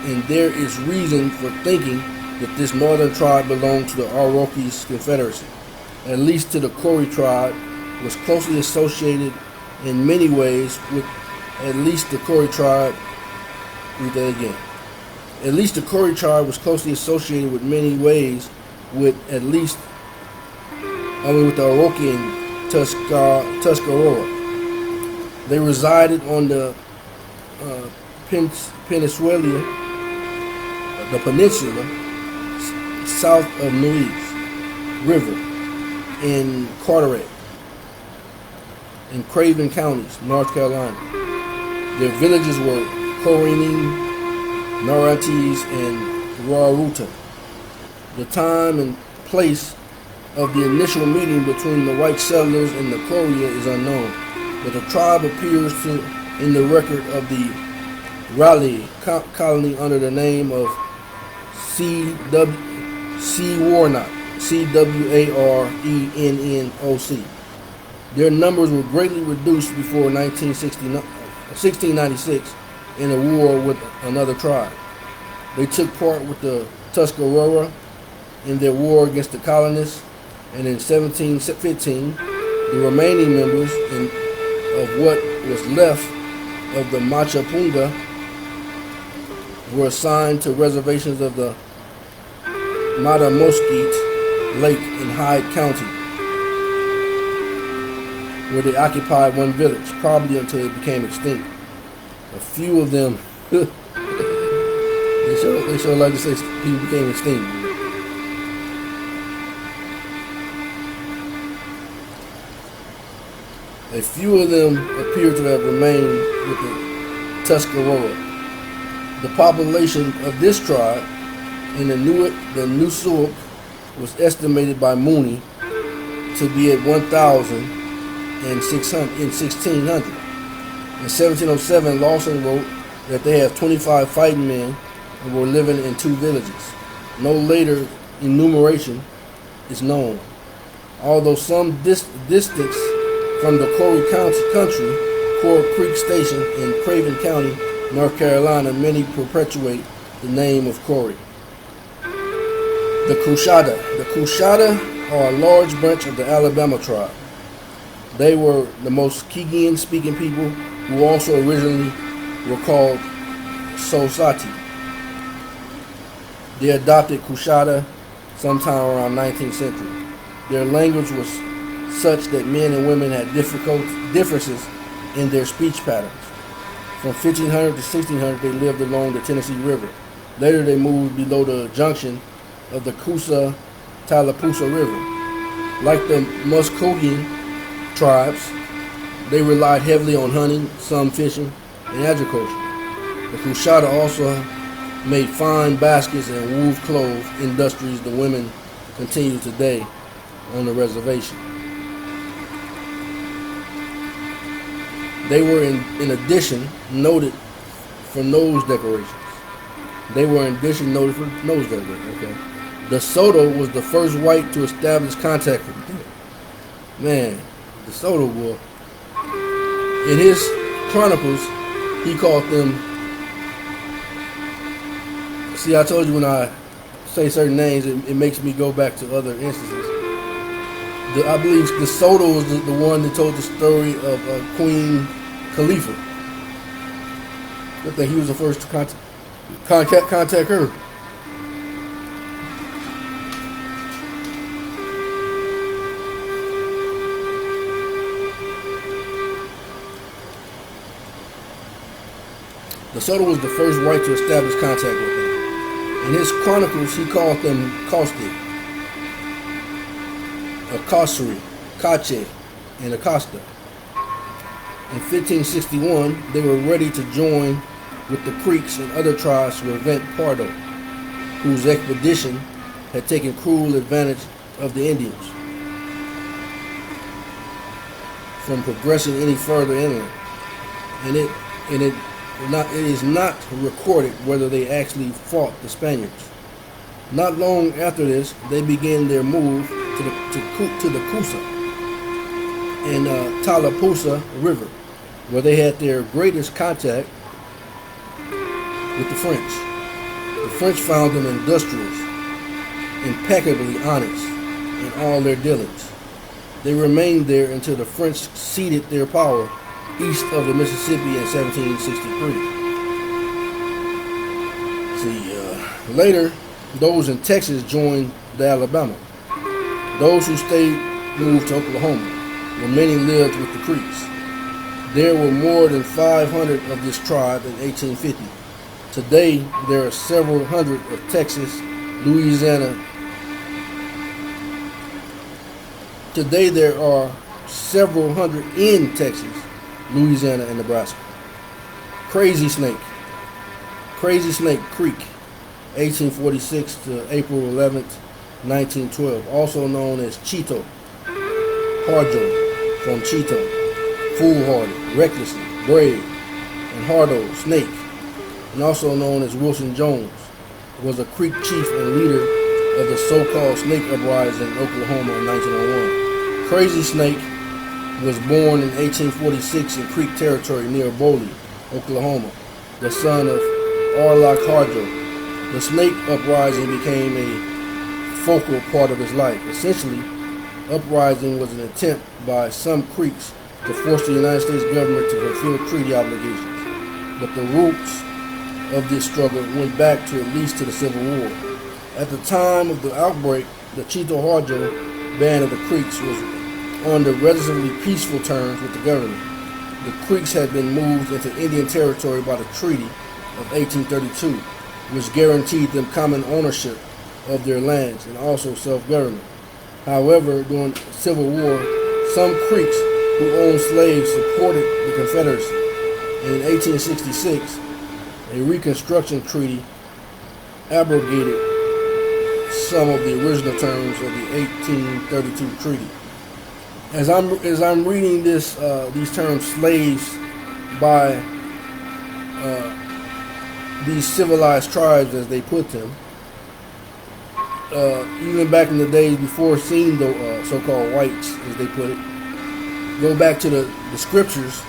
and there is reason for thinking that this northern tribe belonged to the Iroquois Confederacy. At least to the Corey tribe was closely associated in many ways with At least the Corey tribe was closely associated with many ways with the Iroquois Tuscarora. They resided on the peninsula south of Nueces River in Carteret in Craven counties, North Carolina. Their villages were Corrining, Narantes, and Raruta. The time and place of the initial meeting between the white settlers and the Corea is unknown, but the tribe appears in the record of the Raleigh colony under the name of Warnock, Cwarennoc. Their numbers were greatly reduced before 1696 in a war with another tribe. They took part with the Tuscarora in their war against the colonists, and in 1715, the remaining members of what was left of the Machapunga were assigned to reservations of the Matamosquite Lake in Hyde County, where they occupied one village, probably until it became extinct. A few of them, they sure like to say people became extinct. A few of them appear to have remained with the Tuscarora. The population of this tribe in the Nusuk was estimated by Mooney to be at 1,000 in 1600. In 1707, Lawson wrote that they have 25 fighting men and were living in 2 villages. No later enumeration is known. Although some distance from the Corey country, Core Creek Station in Craven County, North Carolina, many perpetuate the name of Corey. The Coushatta. The Coushatta are a large branch of the Alabama tribe. They were the most Keegan-speaking people, who also originally were called Sosati. They adopted Coushatta sometime around 19th century. Their language was such that men and women had differences in their speech patterns. From 1500 to 1600, they lived along the Tennessee River. Later, they moved below the junction of the Coosa-Tallapoosa River. Like the Muscogee tribes, they relied heavily on hunting, some fishing, and agriculture. The Coushatta also made fine baskets and wove clothes, industries the women continue today on the reservation. They were in addition noted for nose decorations. Okay. De Soto was the first white to establish contact with them. Man, De Soto boy. In his chronicles, he called them. See, I told you when I say certain names, it makes me go back to other instances. I believe De Soto was the one that told the story of Queen Khalifa. I think he was the first to contact her. De Soto was the first white to establish contact with them. In his chronicles, he called them Coste, Acosari, Cache, and Acosta. In 1561, they were ready to join with the Creeks and other tribes to prevent Pardo, whose expedition had taken cruel advantage of the Indians, from progressing any further inland. It is not recorded whether they actually fought the Spaniards. Not long after this, they began their move to the Coosa and Tallapoosa River, where they had their greatest contact with the French. The French found them industrious, impeccably honest in all their dealings. They remained there until the French ceded their power east of the Mississippi in 1763. Later, those in Texas joined the Alabama. Those who stayed moved to Oklahoma, where many lived with the Creeks. There were more than 500 of this tribe in 1850. Today, there are several hundred of Texas, Louisiana. Today, there are several hundred in Texas, Louisiana, and Nebraska. Crazy Snake Creek, 1846 to April 11th, 1912, also known as Cheeto, Harjo from Cheeto, foolhardy, recklessly, brave, and Hardo, Snake, and also known as Wilson Jones, was a Creek chief and leader of the so-called Snake Uprising in Oklahoma in 1901. Crazy Snake was born in 1846 in Creek Territory near Boley, Oklahoma, the son of Arlock Harjo. The Snake Uprising became a focal part of his life. Essentially, uprising was an attempt by some Creeks to force the United States government to fulfill treaty obligations. But the roots of this struggle went back to at least to the Civil War. At the time of the outbreak, the Cheeto Harjo band of the Creeks was on the relatively peaceful terms with the government. The Creeks had been moved into Indian territory by the Treaty of 1832, which guaranteed them common ownership of their lands and also self-government. However, during the Civil War, some Creeks who owned slaves supported the Confederacy. And in 1866, a Reconstruction Treaty abrogated some of the original terms of the 1832 treaty. As I'm reading this, these terms, slaves by these civilized tribes, as they put them, even back in the days before seeing the so-called whites, as they put it, go back to the scriptures.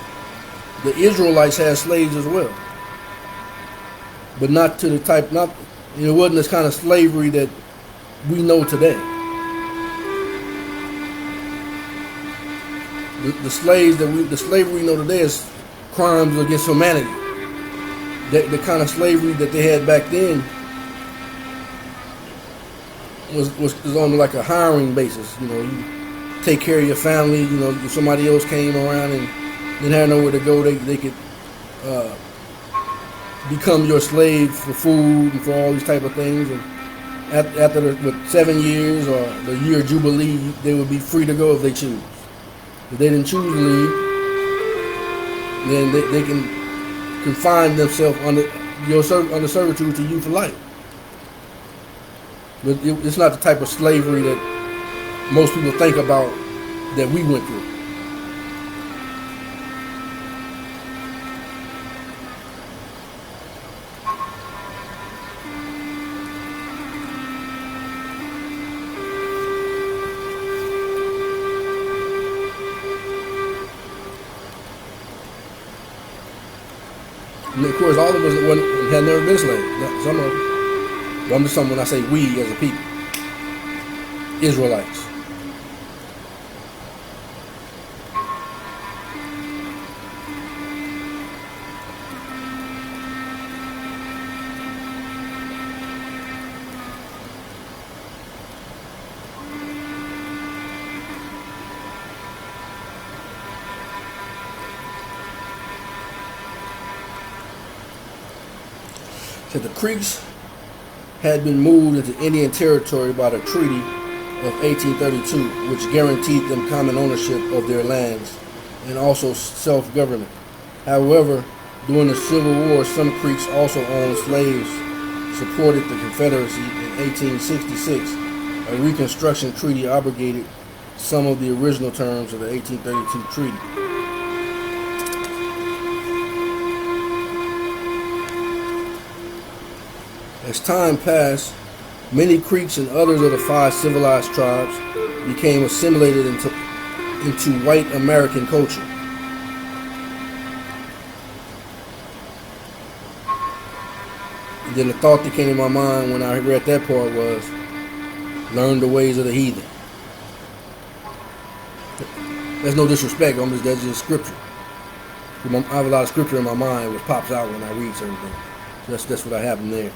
The Israelites had slaves as well, but not to the type. It wasn't this kind of slavery that we know today. The slavery we know today is crimes against humanity. The kind of slavery that they had back then, was on like a hiring basis. You know, you take care of your family. You know, if somebody else came around and didn't have nowhere to go, they could become your slave for food and for all these type of things. And after with 7 years or the year jubilee, they would be free to go if they choose. If they didn't choose to leave, then they can confine themselves under servitude to you for life. But it's not the type of slavery that most people think about that we went through. And of course, all of us had never been slaves. Some of them. But I'm just talking when I say we as a people. Israelites. So the Creeks had been moved into Indian territory by the Treaty of 1832, which guaranteed them common ownership of their lands and also self-government. However, during the Civil War, some Creeks also owned slaves, supported the Confederacy. In 1866, a Reconstruction Treaty abrogated some of the original terms of the 1832 treaty. As time passed, many Creeks and others of the 5 civilized tribes became assimilated into white American culture. And then the thought that came in my mind when I read that part was, learn the ways of the heathen. That's no disrespect, that's just scripture. I have a lot of scripture in my mind which pops out when I read certain things. That's what I have in there.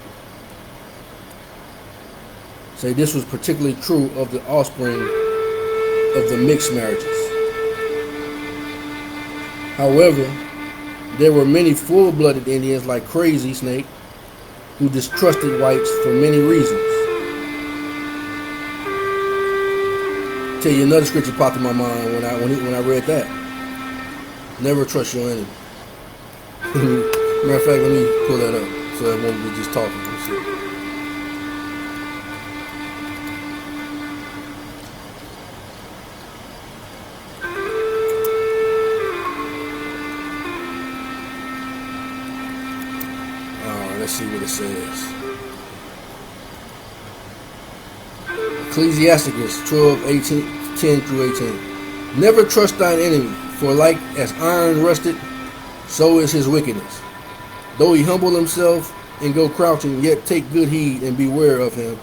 Say this was particularly true of the offspring of the mixed marriages. However, there were many full-blooded Indians like Crazy Snake who distrusted whites for many reasons. Tell you another scripture popped in my mind when I read that. Never trust your enemy. Matter of fact, let me pull that up so I won't be just talking. Let's see. Let's see what it says. Ecclesiasticus 12:10 through 18. Never trust thine enemy, for like as iron rusted, so is his wickedness. Though he humble himself and go crouching, yet take good heed and beware of him,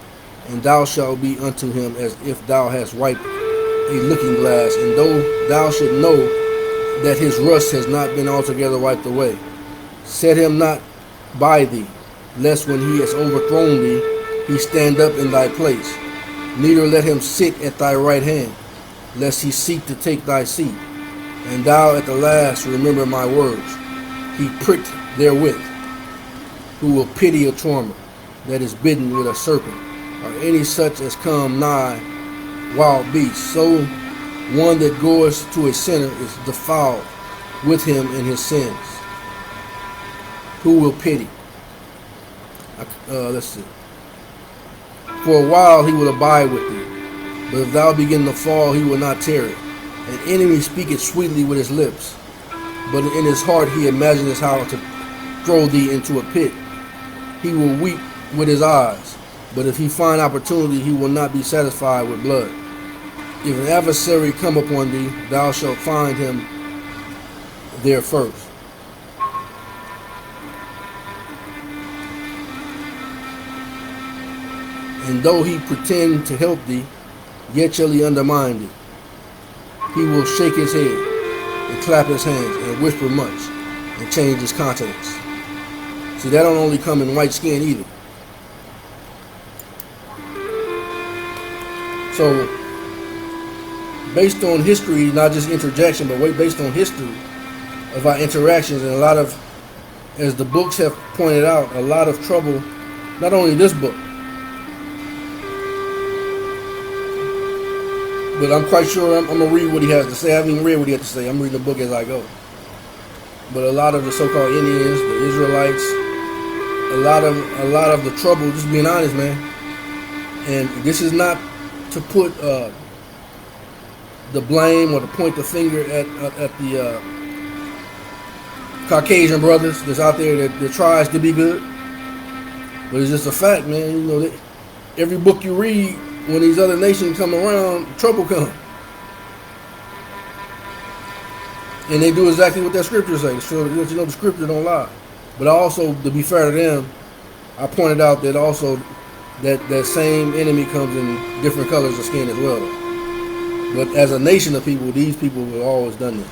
and thou shalt be unto him as if thou hast wiped a looking glass, and though thou should know that his rust has not been altogether wiped away. Set him not by thee, lest when he has overthrown thee, he stand up in thy place. Neither let him sit at thy right hand, lest he seek to take thy seat. And thou at the last remember my words. He pricked therewith, who will pity a charmer that is bitten with a serpent, or any such as come nigh wild beasts. So one that goeth to a sinner is defiled with him in his sins. Who will pity? Let's see. For a while he will abide with thee, but if thou begin to fall, he will not tarry. An enemy speaketh sweetly with his lips, but in his heart he imagineth how to throw thee into a pit. He will weep with his eyes, but if he find opportunity, he will not be satisfied with blood. If an adversary come upon thee, thou shalt find him there first. And though he pretend to help thee, yet shall he undermine thee. He will shake his head, and clap his hands, and whisper much, and change his countenance. See, that don't only come in white skin either. So, based on history, not just interjection, but based on history of our interactions, and a lot of, as the books have pointed out, a lot of trouble, not only this book, but I'm quite sure I'm going to read what he has to say. I haven't even read what he has to say. I'm reading the book as I go. But a lot of the so-called Indians, the Israelites, a lot of the trouble, just being honest, man. And this is not to put the blame or to point the finger at the Caucasian brothers that's out there that tries to be good. But it's just a fact, man. You know, every book you read, when these other nations come around, trouble comes. And they do exactly what that scripture says. So, you know, the scripture don't lie. But also, to be fair to them, I pointed out that also that same enemy comes in different colors of skin as well. But as a nation of people, these people have always done that.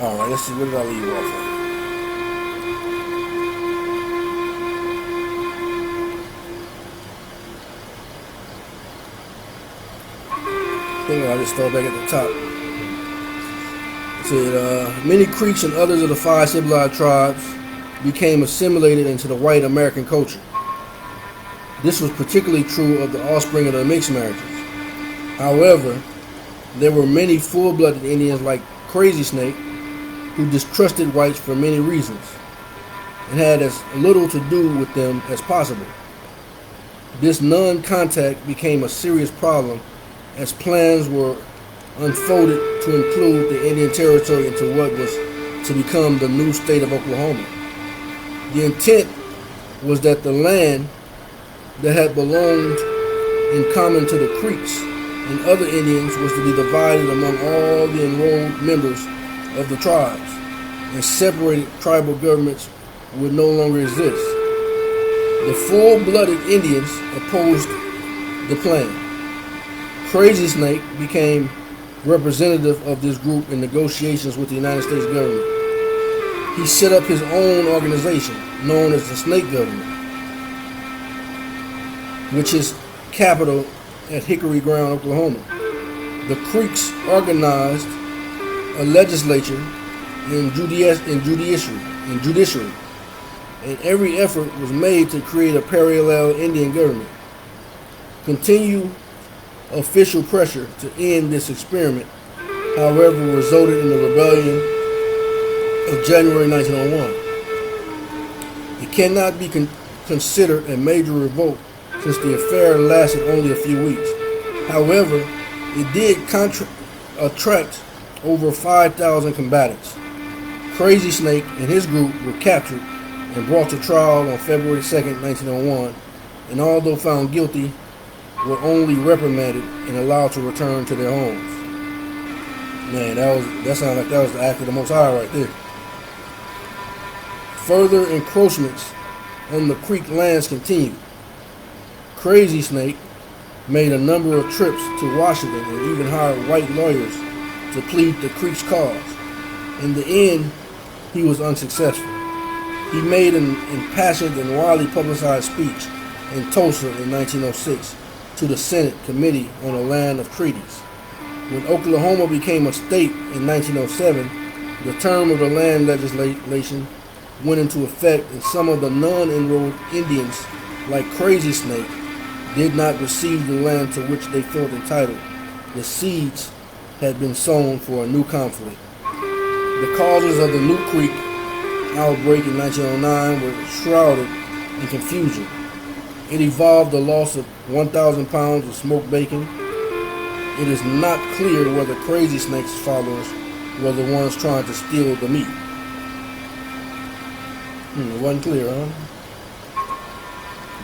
All right, let's see. Where did I leave off on? I think I just fell back at the top. It said, many Creeks and others of the 5 civilized tribes became assimilated into the white American culture. This was particularly true of the offspring of the mixed marriages. However, there were many full-blooded Indians like Crazy Snake who distrusted whites for many reasons and had as little to do with them as possible. This non-contact became a serious problem as plans were unfolded to include the Indian Territory into what was to become the new state of Oklahoma. The intent was that the land that had belonged in common to the Creeks and other Indians was to be divided among all the enrolled members of the tribes, and separated tribal governments would no longer exist. The full-blooded Indians opposed the plan. Crazy Snake became representative of this group in negotiations with the United States government. He set up his own organization known as the Snake Government, which is capital at Hickory Ground, Oklahoma. The Creeks organized a legislature and judiciary, and every effort was made to create a parallel Indian government. Continue official pressure to end this experiment, however, resulted in the rebellion of January 1901. It cannot be considered a major revolt since the affair lasted only a few weeks. However, it did attract over 5,000 combatants. Crazy Snake and his group were captured and brought to trial on February 2nd, 1901, and although found guilty, were only reprimanded and allowed to return to their homes. Man, that sounded like that was the act of the Most High right there. Further encroachments on the Creek lands continued. Crazy Snake made a number of trips to Washington and even hired white lawyers to plead the Creek's cause. In the end, he was unsuccessful. He made an impassioned and widely publicized speech in Tulsa in 1906 to the Senate Committee on the Land of Treaties. When Oklahoma became a state in 1907, the term of the land legislation went into effect, and some of the non-enrolled Indians, like Crazy Snake, did not receive the land to which they felt entitled. The seeds had been sown for a new conflict. The causes of the New Creek outbreak in 1909 were shrouded in confusion. It involved the loss of 1,000 pounds of smoked bacon. It is not clear whether Crazy Snake's followers were the ones trying to steal the meat. It wasn't clear, huh?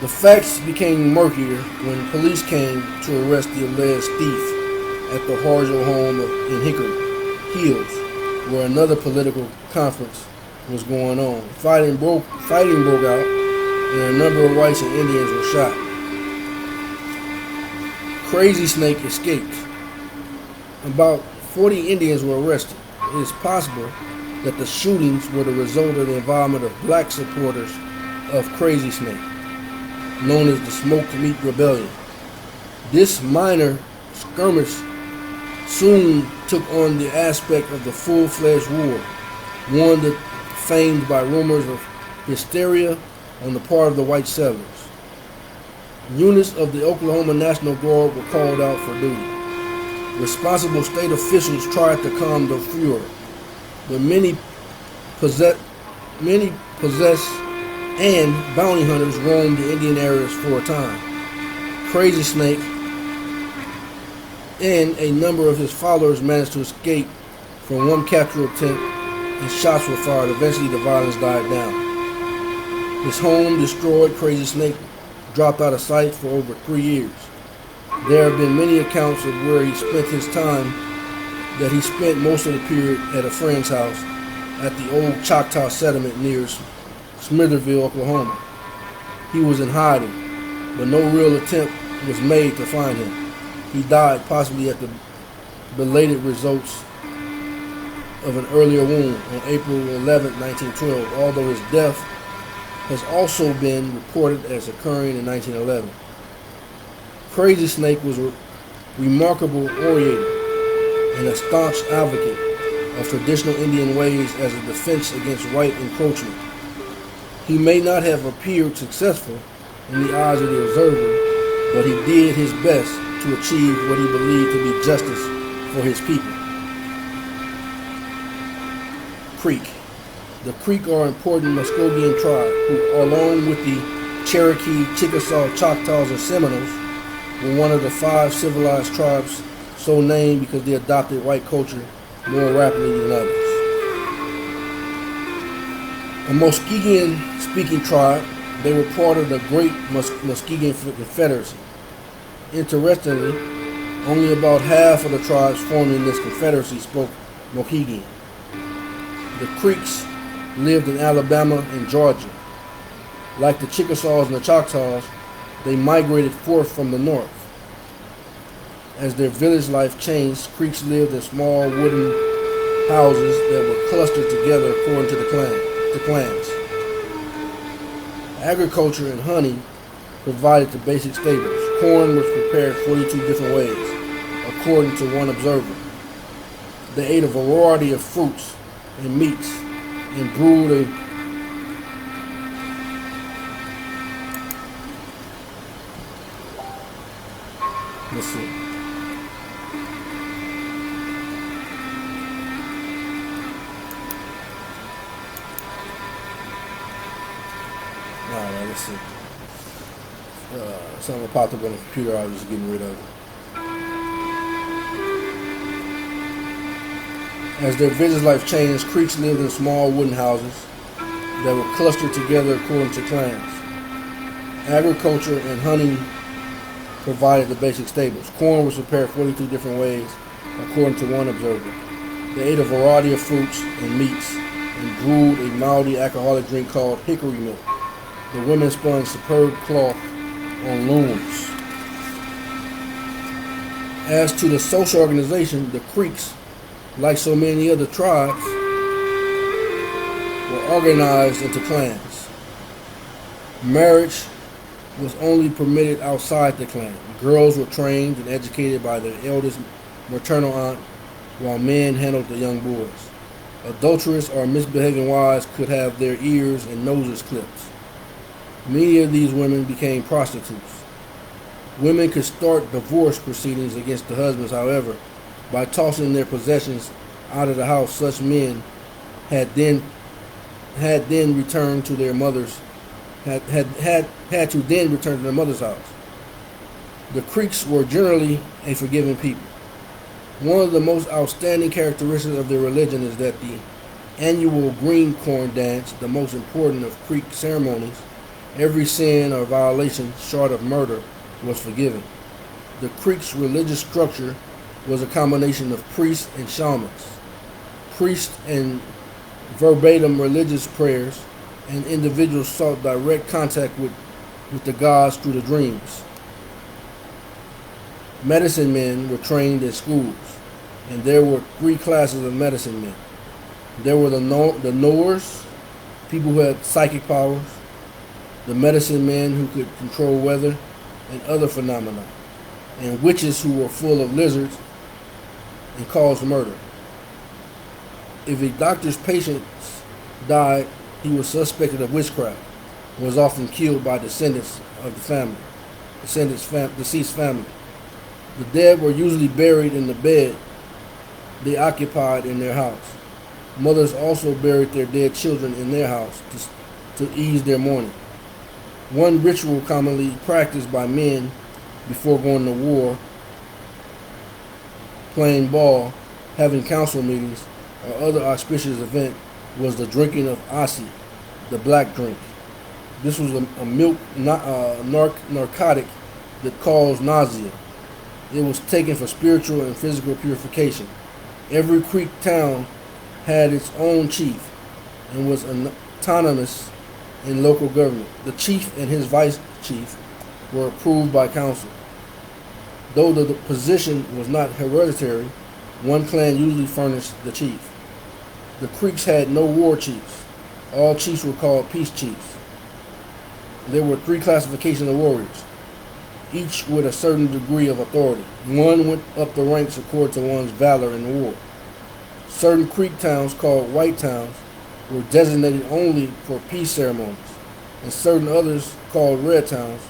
The facts became murkier when police came to arrest the alleged thief at the Harjo home in Hickory Hills, where another political conference was going on. Fighting broke out, and a number of whites and Indians were shot. Crazy Snake escaped. About 40 Indians were arrested. It is possible that the shootings were the result of the involvement of black supporters of Crazy Snake, known as the Smoked Meat Rebellion. This minor skirmish soon took on the aspect of the full-fledged war, one that famed by rumors of hysteria on the part of the white settlers. Units of the Oklahoma National Guard were called out for duty. Responsible state officials tried to calm the furor, but many possessed and bounty hunters roamed the Indian areas for a time. Crazy Snake and a number of his followers managed to escape from one capture attempt, and shots were fired. Eventually, the violence died down. His home destroyed, Crazy Snake dropped out of sight for over 3 years. There have been many accounts of where he spent his time, that he spent most of the period at a friend's house at the old Choctaw settlement near Smitherville, Oklahoma. He was in hiding, but no real attempt was made to find him. He died possibly at the belated results of an earlier wound on April 11, 1912, although his death has also been reported as occurring in 1911. Crazy Snake was a remarkable orator and a staunch advocate of traditional Indian ways as a defense against white encroachment. He may not have appeared successful in the eyes of the observer, but he did his best to achieve what he believed to be justice for his people. Creek. The Creek are an important Muskogean tribe who, along with the Cherokee, Chickasaw, Choctaws, and Seminoles, were one of the 5 civilized tribes so named because they adopted white culture more rapidly than others. A Muskegean-speaking tribe, they were part of the Great Muskegean Confederacy. Interestingly, only about half of the tribes formed in this confederacy spoke Mohegan. The Creeks lived in Alabama and Georgia. Like the Chickasaws and the Choctaws, they migrated forth from the north. As their village life changed, Creeks lived in small wooden houses that were clustered together according to the clans. Agriculture and hunting provided the basic staples. Corn was prepared 42 different ways, according to one observer. They ate a variety of fruits and meats and brewed a let's see. Alright, let's see. Something popped up on the computer I was just getting rid of it. As their village life changed, Creeks lived in small wooden houses that were clustered together according to clans. Agriculture and hunting provided the basic staples. Corn was prepared 42 different ways, according to one observer. They ate a variety of fruits and meats and brewed a mildy alcoholic drink called hickory milk. The women spun superb cloth on looms. As to the social organization, the Creeks, like so many other tribes, were organized into clans. Marriage was only permitted outside the clan. Girls were trained and educated by their eldest maternal aunt, while men handled the young boys. Adulterous or misbehaving wives could have their ears and noses clipped. Many of these women became prostitutes. Women could start divorce proceedings against the husbands, however, by tossing their possessions out of the house. Such men had then returned to their mother's had to then return to their mother's house. The Creeks were generally a forgiving people. One of the most outstanding characteristics of their religion is that the annual green corn dance, the most important of Creek ceremonies, every sin or violation short of murder was forgiven. The Creeks' religious structure was a combination of priests and shamans. Priests and verbatim religious prayers, and individuals sought direct contact with the gods through the dreams. Medicine men were trained in schools, and there were three classes of medicine men. There were the knowers, people who had psychic powers, the medicine men who could control weather and other phenomena, and witches who were full of lizards and caused murder. If a doctor's patient died, he was suspected of witchcraft and was often killed by descendants of the family, deceased family. The dead were usually buried in the bed they occupied in their house. Mothers also buried their dead children in their house to ease their mourning. One ritual commonly practiced by men before going to war, playing ball, having council meetings, or other auspicious event was the drinking of asi, the black drink. This was a milk narcotic that caused nausea. It was taken for spiritual and physical purification. Every Creek town had its own chief and was autonomous in local government. The chief and his vice chief were approved by council. Though the position was not hereditary, one clan usually furnished the chief. The Creeks had no war chiefs. All chiefs were called peace chiefs. There were three classifications of warriors, each with a certain degree of authority. One went up the ranks according to one's valor in war. Certain Creek towns, called white towns, were designated only for peace ceremonies, and certain others, called red towns,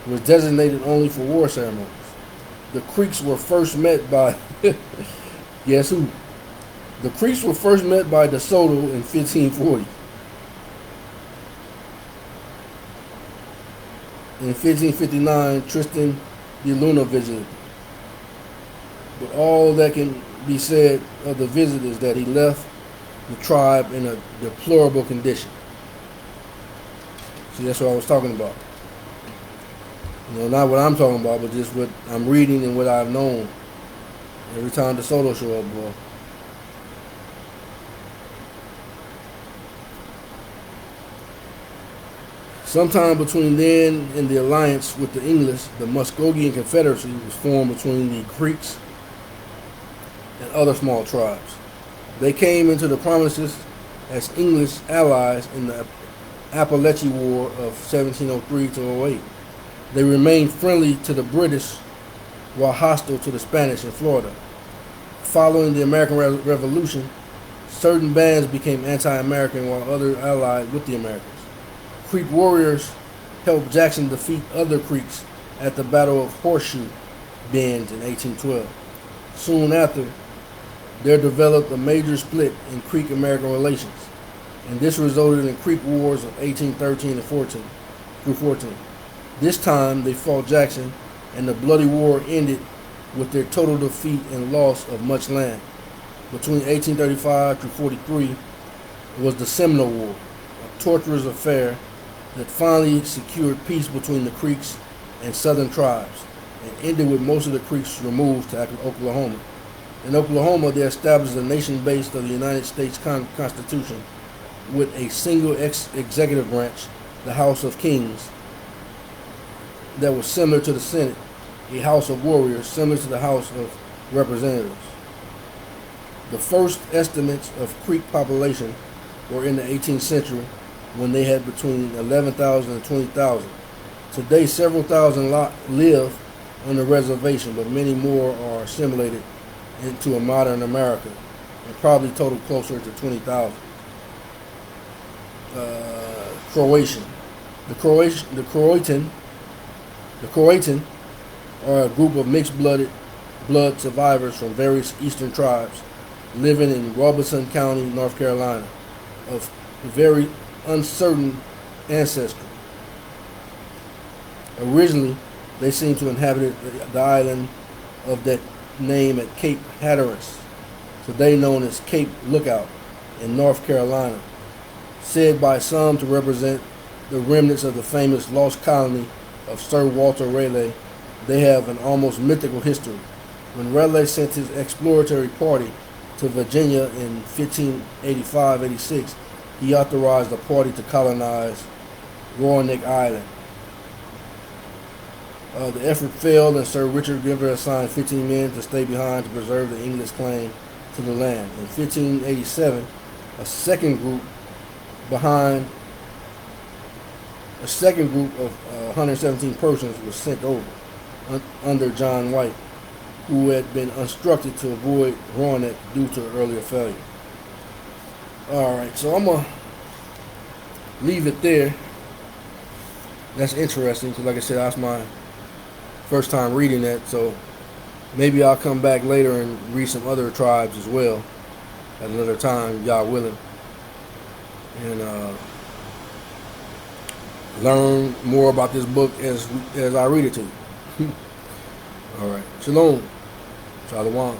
were designated only for war ceremonies. The Creeks were first met by, guess who? The Creeks were first met by De Soto in 1540. In 1559, Tristan de Luna visited. But all that can be said of the visit is that he left the tribe in a deplorable condition. See, that's what I was talking about. You know, not what I'm talking about, but just what I'm reading and what I've known. Every time De Soto show up, boy. Sometime between then and the alliance with the English, the Muskogean Confederacy was formed between the Creeks and other small tribes. They came into the prominence as English allies in the Appalachian War of 1703 to 08. They remained friendly to the British while hostile to the Spanish in Florida. Following the American Revolution, certain bands became anti-American while others allied with the Americans. Creek warriors helped Jackson defeat other Creeks at the Battle of Horseshoe Bend in 1812. Soon after, there developed a major split in Creek-American relations, and this resulted in Creek Wars of 1813 and 14 through 14. This time, they fought Jackson, and the bloody war ended with their total defeat and loss of much land. Between 1835 through 43 was the Seminole War, a torturous affair that finally secured peace between the Creeks and southern tribes, and ended with most of the Creeks removed to Oklahoma. In Oklahoma, they established a nation based of the United States Constitution with a single executive branch, the House of Kings, that was similar to the Senate, a House of Warriors similar to the House of Representatives. The first estimates of Creek population were in the 18th century, when they had between 11,000 and 20,000. Today, several thousand live on the reservation, but many more are assimilated into a modern America, and probably total closer to 20,000. Croatian. The Croatan are a group of mixed blood survivors from various eastern tribes living in Robeson County, North Carolina, of very uncertain ancestry. Originally, they seem to inhabit the island of that name at Cape Hatteras, today known as Cape Lookout in North Carolina, said by some to represent the remnants of the famous lost colony of Sir Walter Raleigh. They have an almost mythical history. When Raleigh sent his exploratory party to Virginia in 1585-86, he authorized the party to colonize Roanoke Island. The effort failed, and Sir Richard Giver assigned 15 men to stay behind to preserve the English claim to the land. In 1587, a second group behind a second group of 117 persons was sent over under John White, who had been instructed to avoid Roanoke due to earlier failure. Alright, so I'm going to leave it there. That's interesting because, like I said, that's my first time reading that, so maybe I'll come back later and read some other tribes as well at another time, y'all willing, and learn more about this book as I read it to you. All right, shalom, shalom.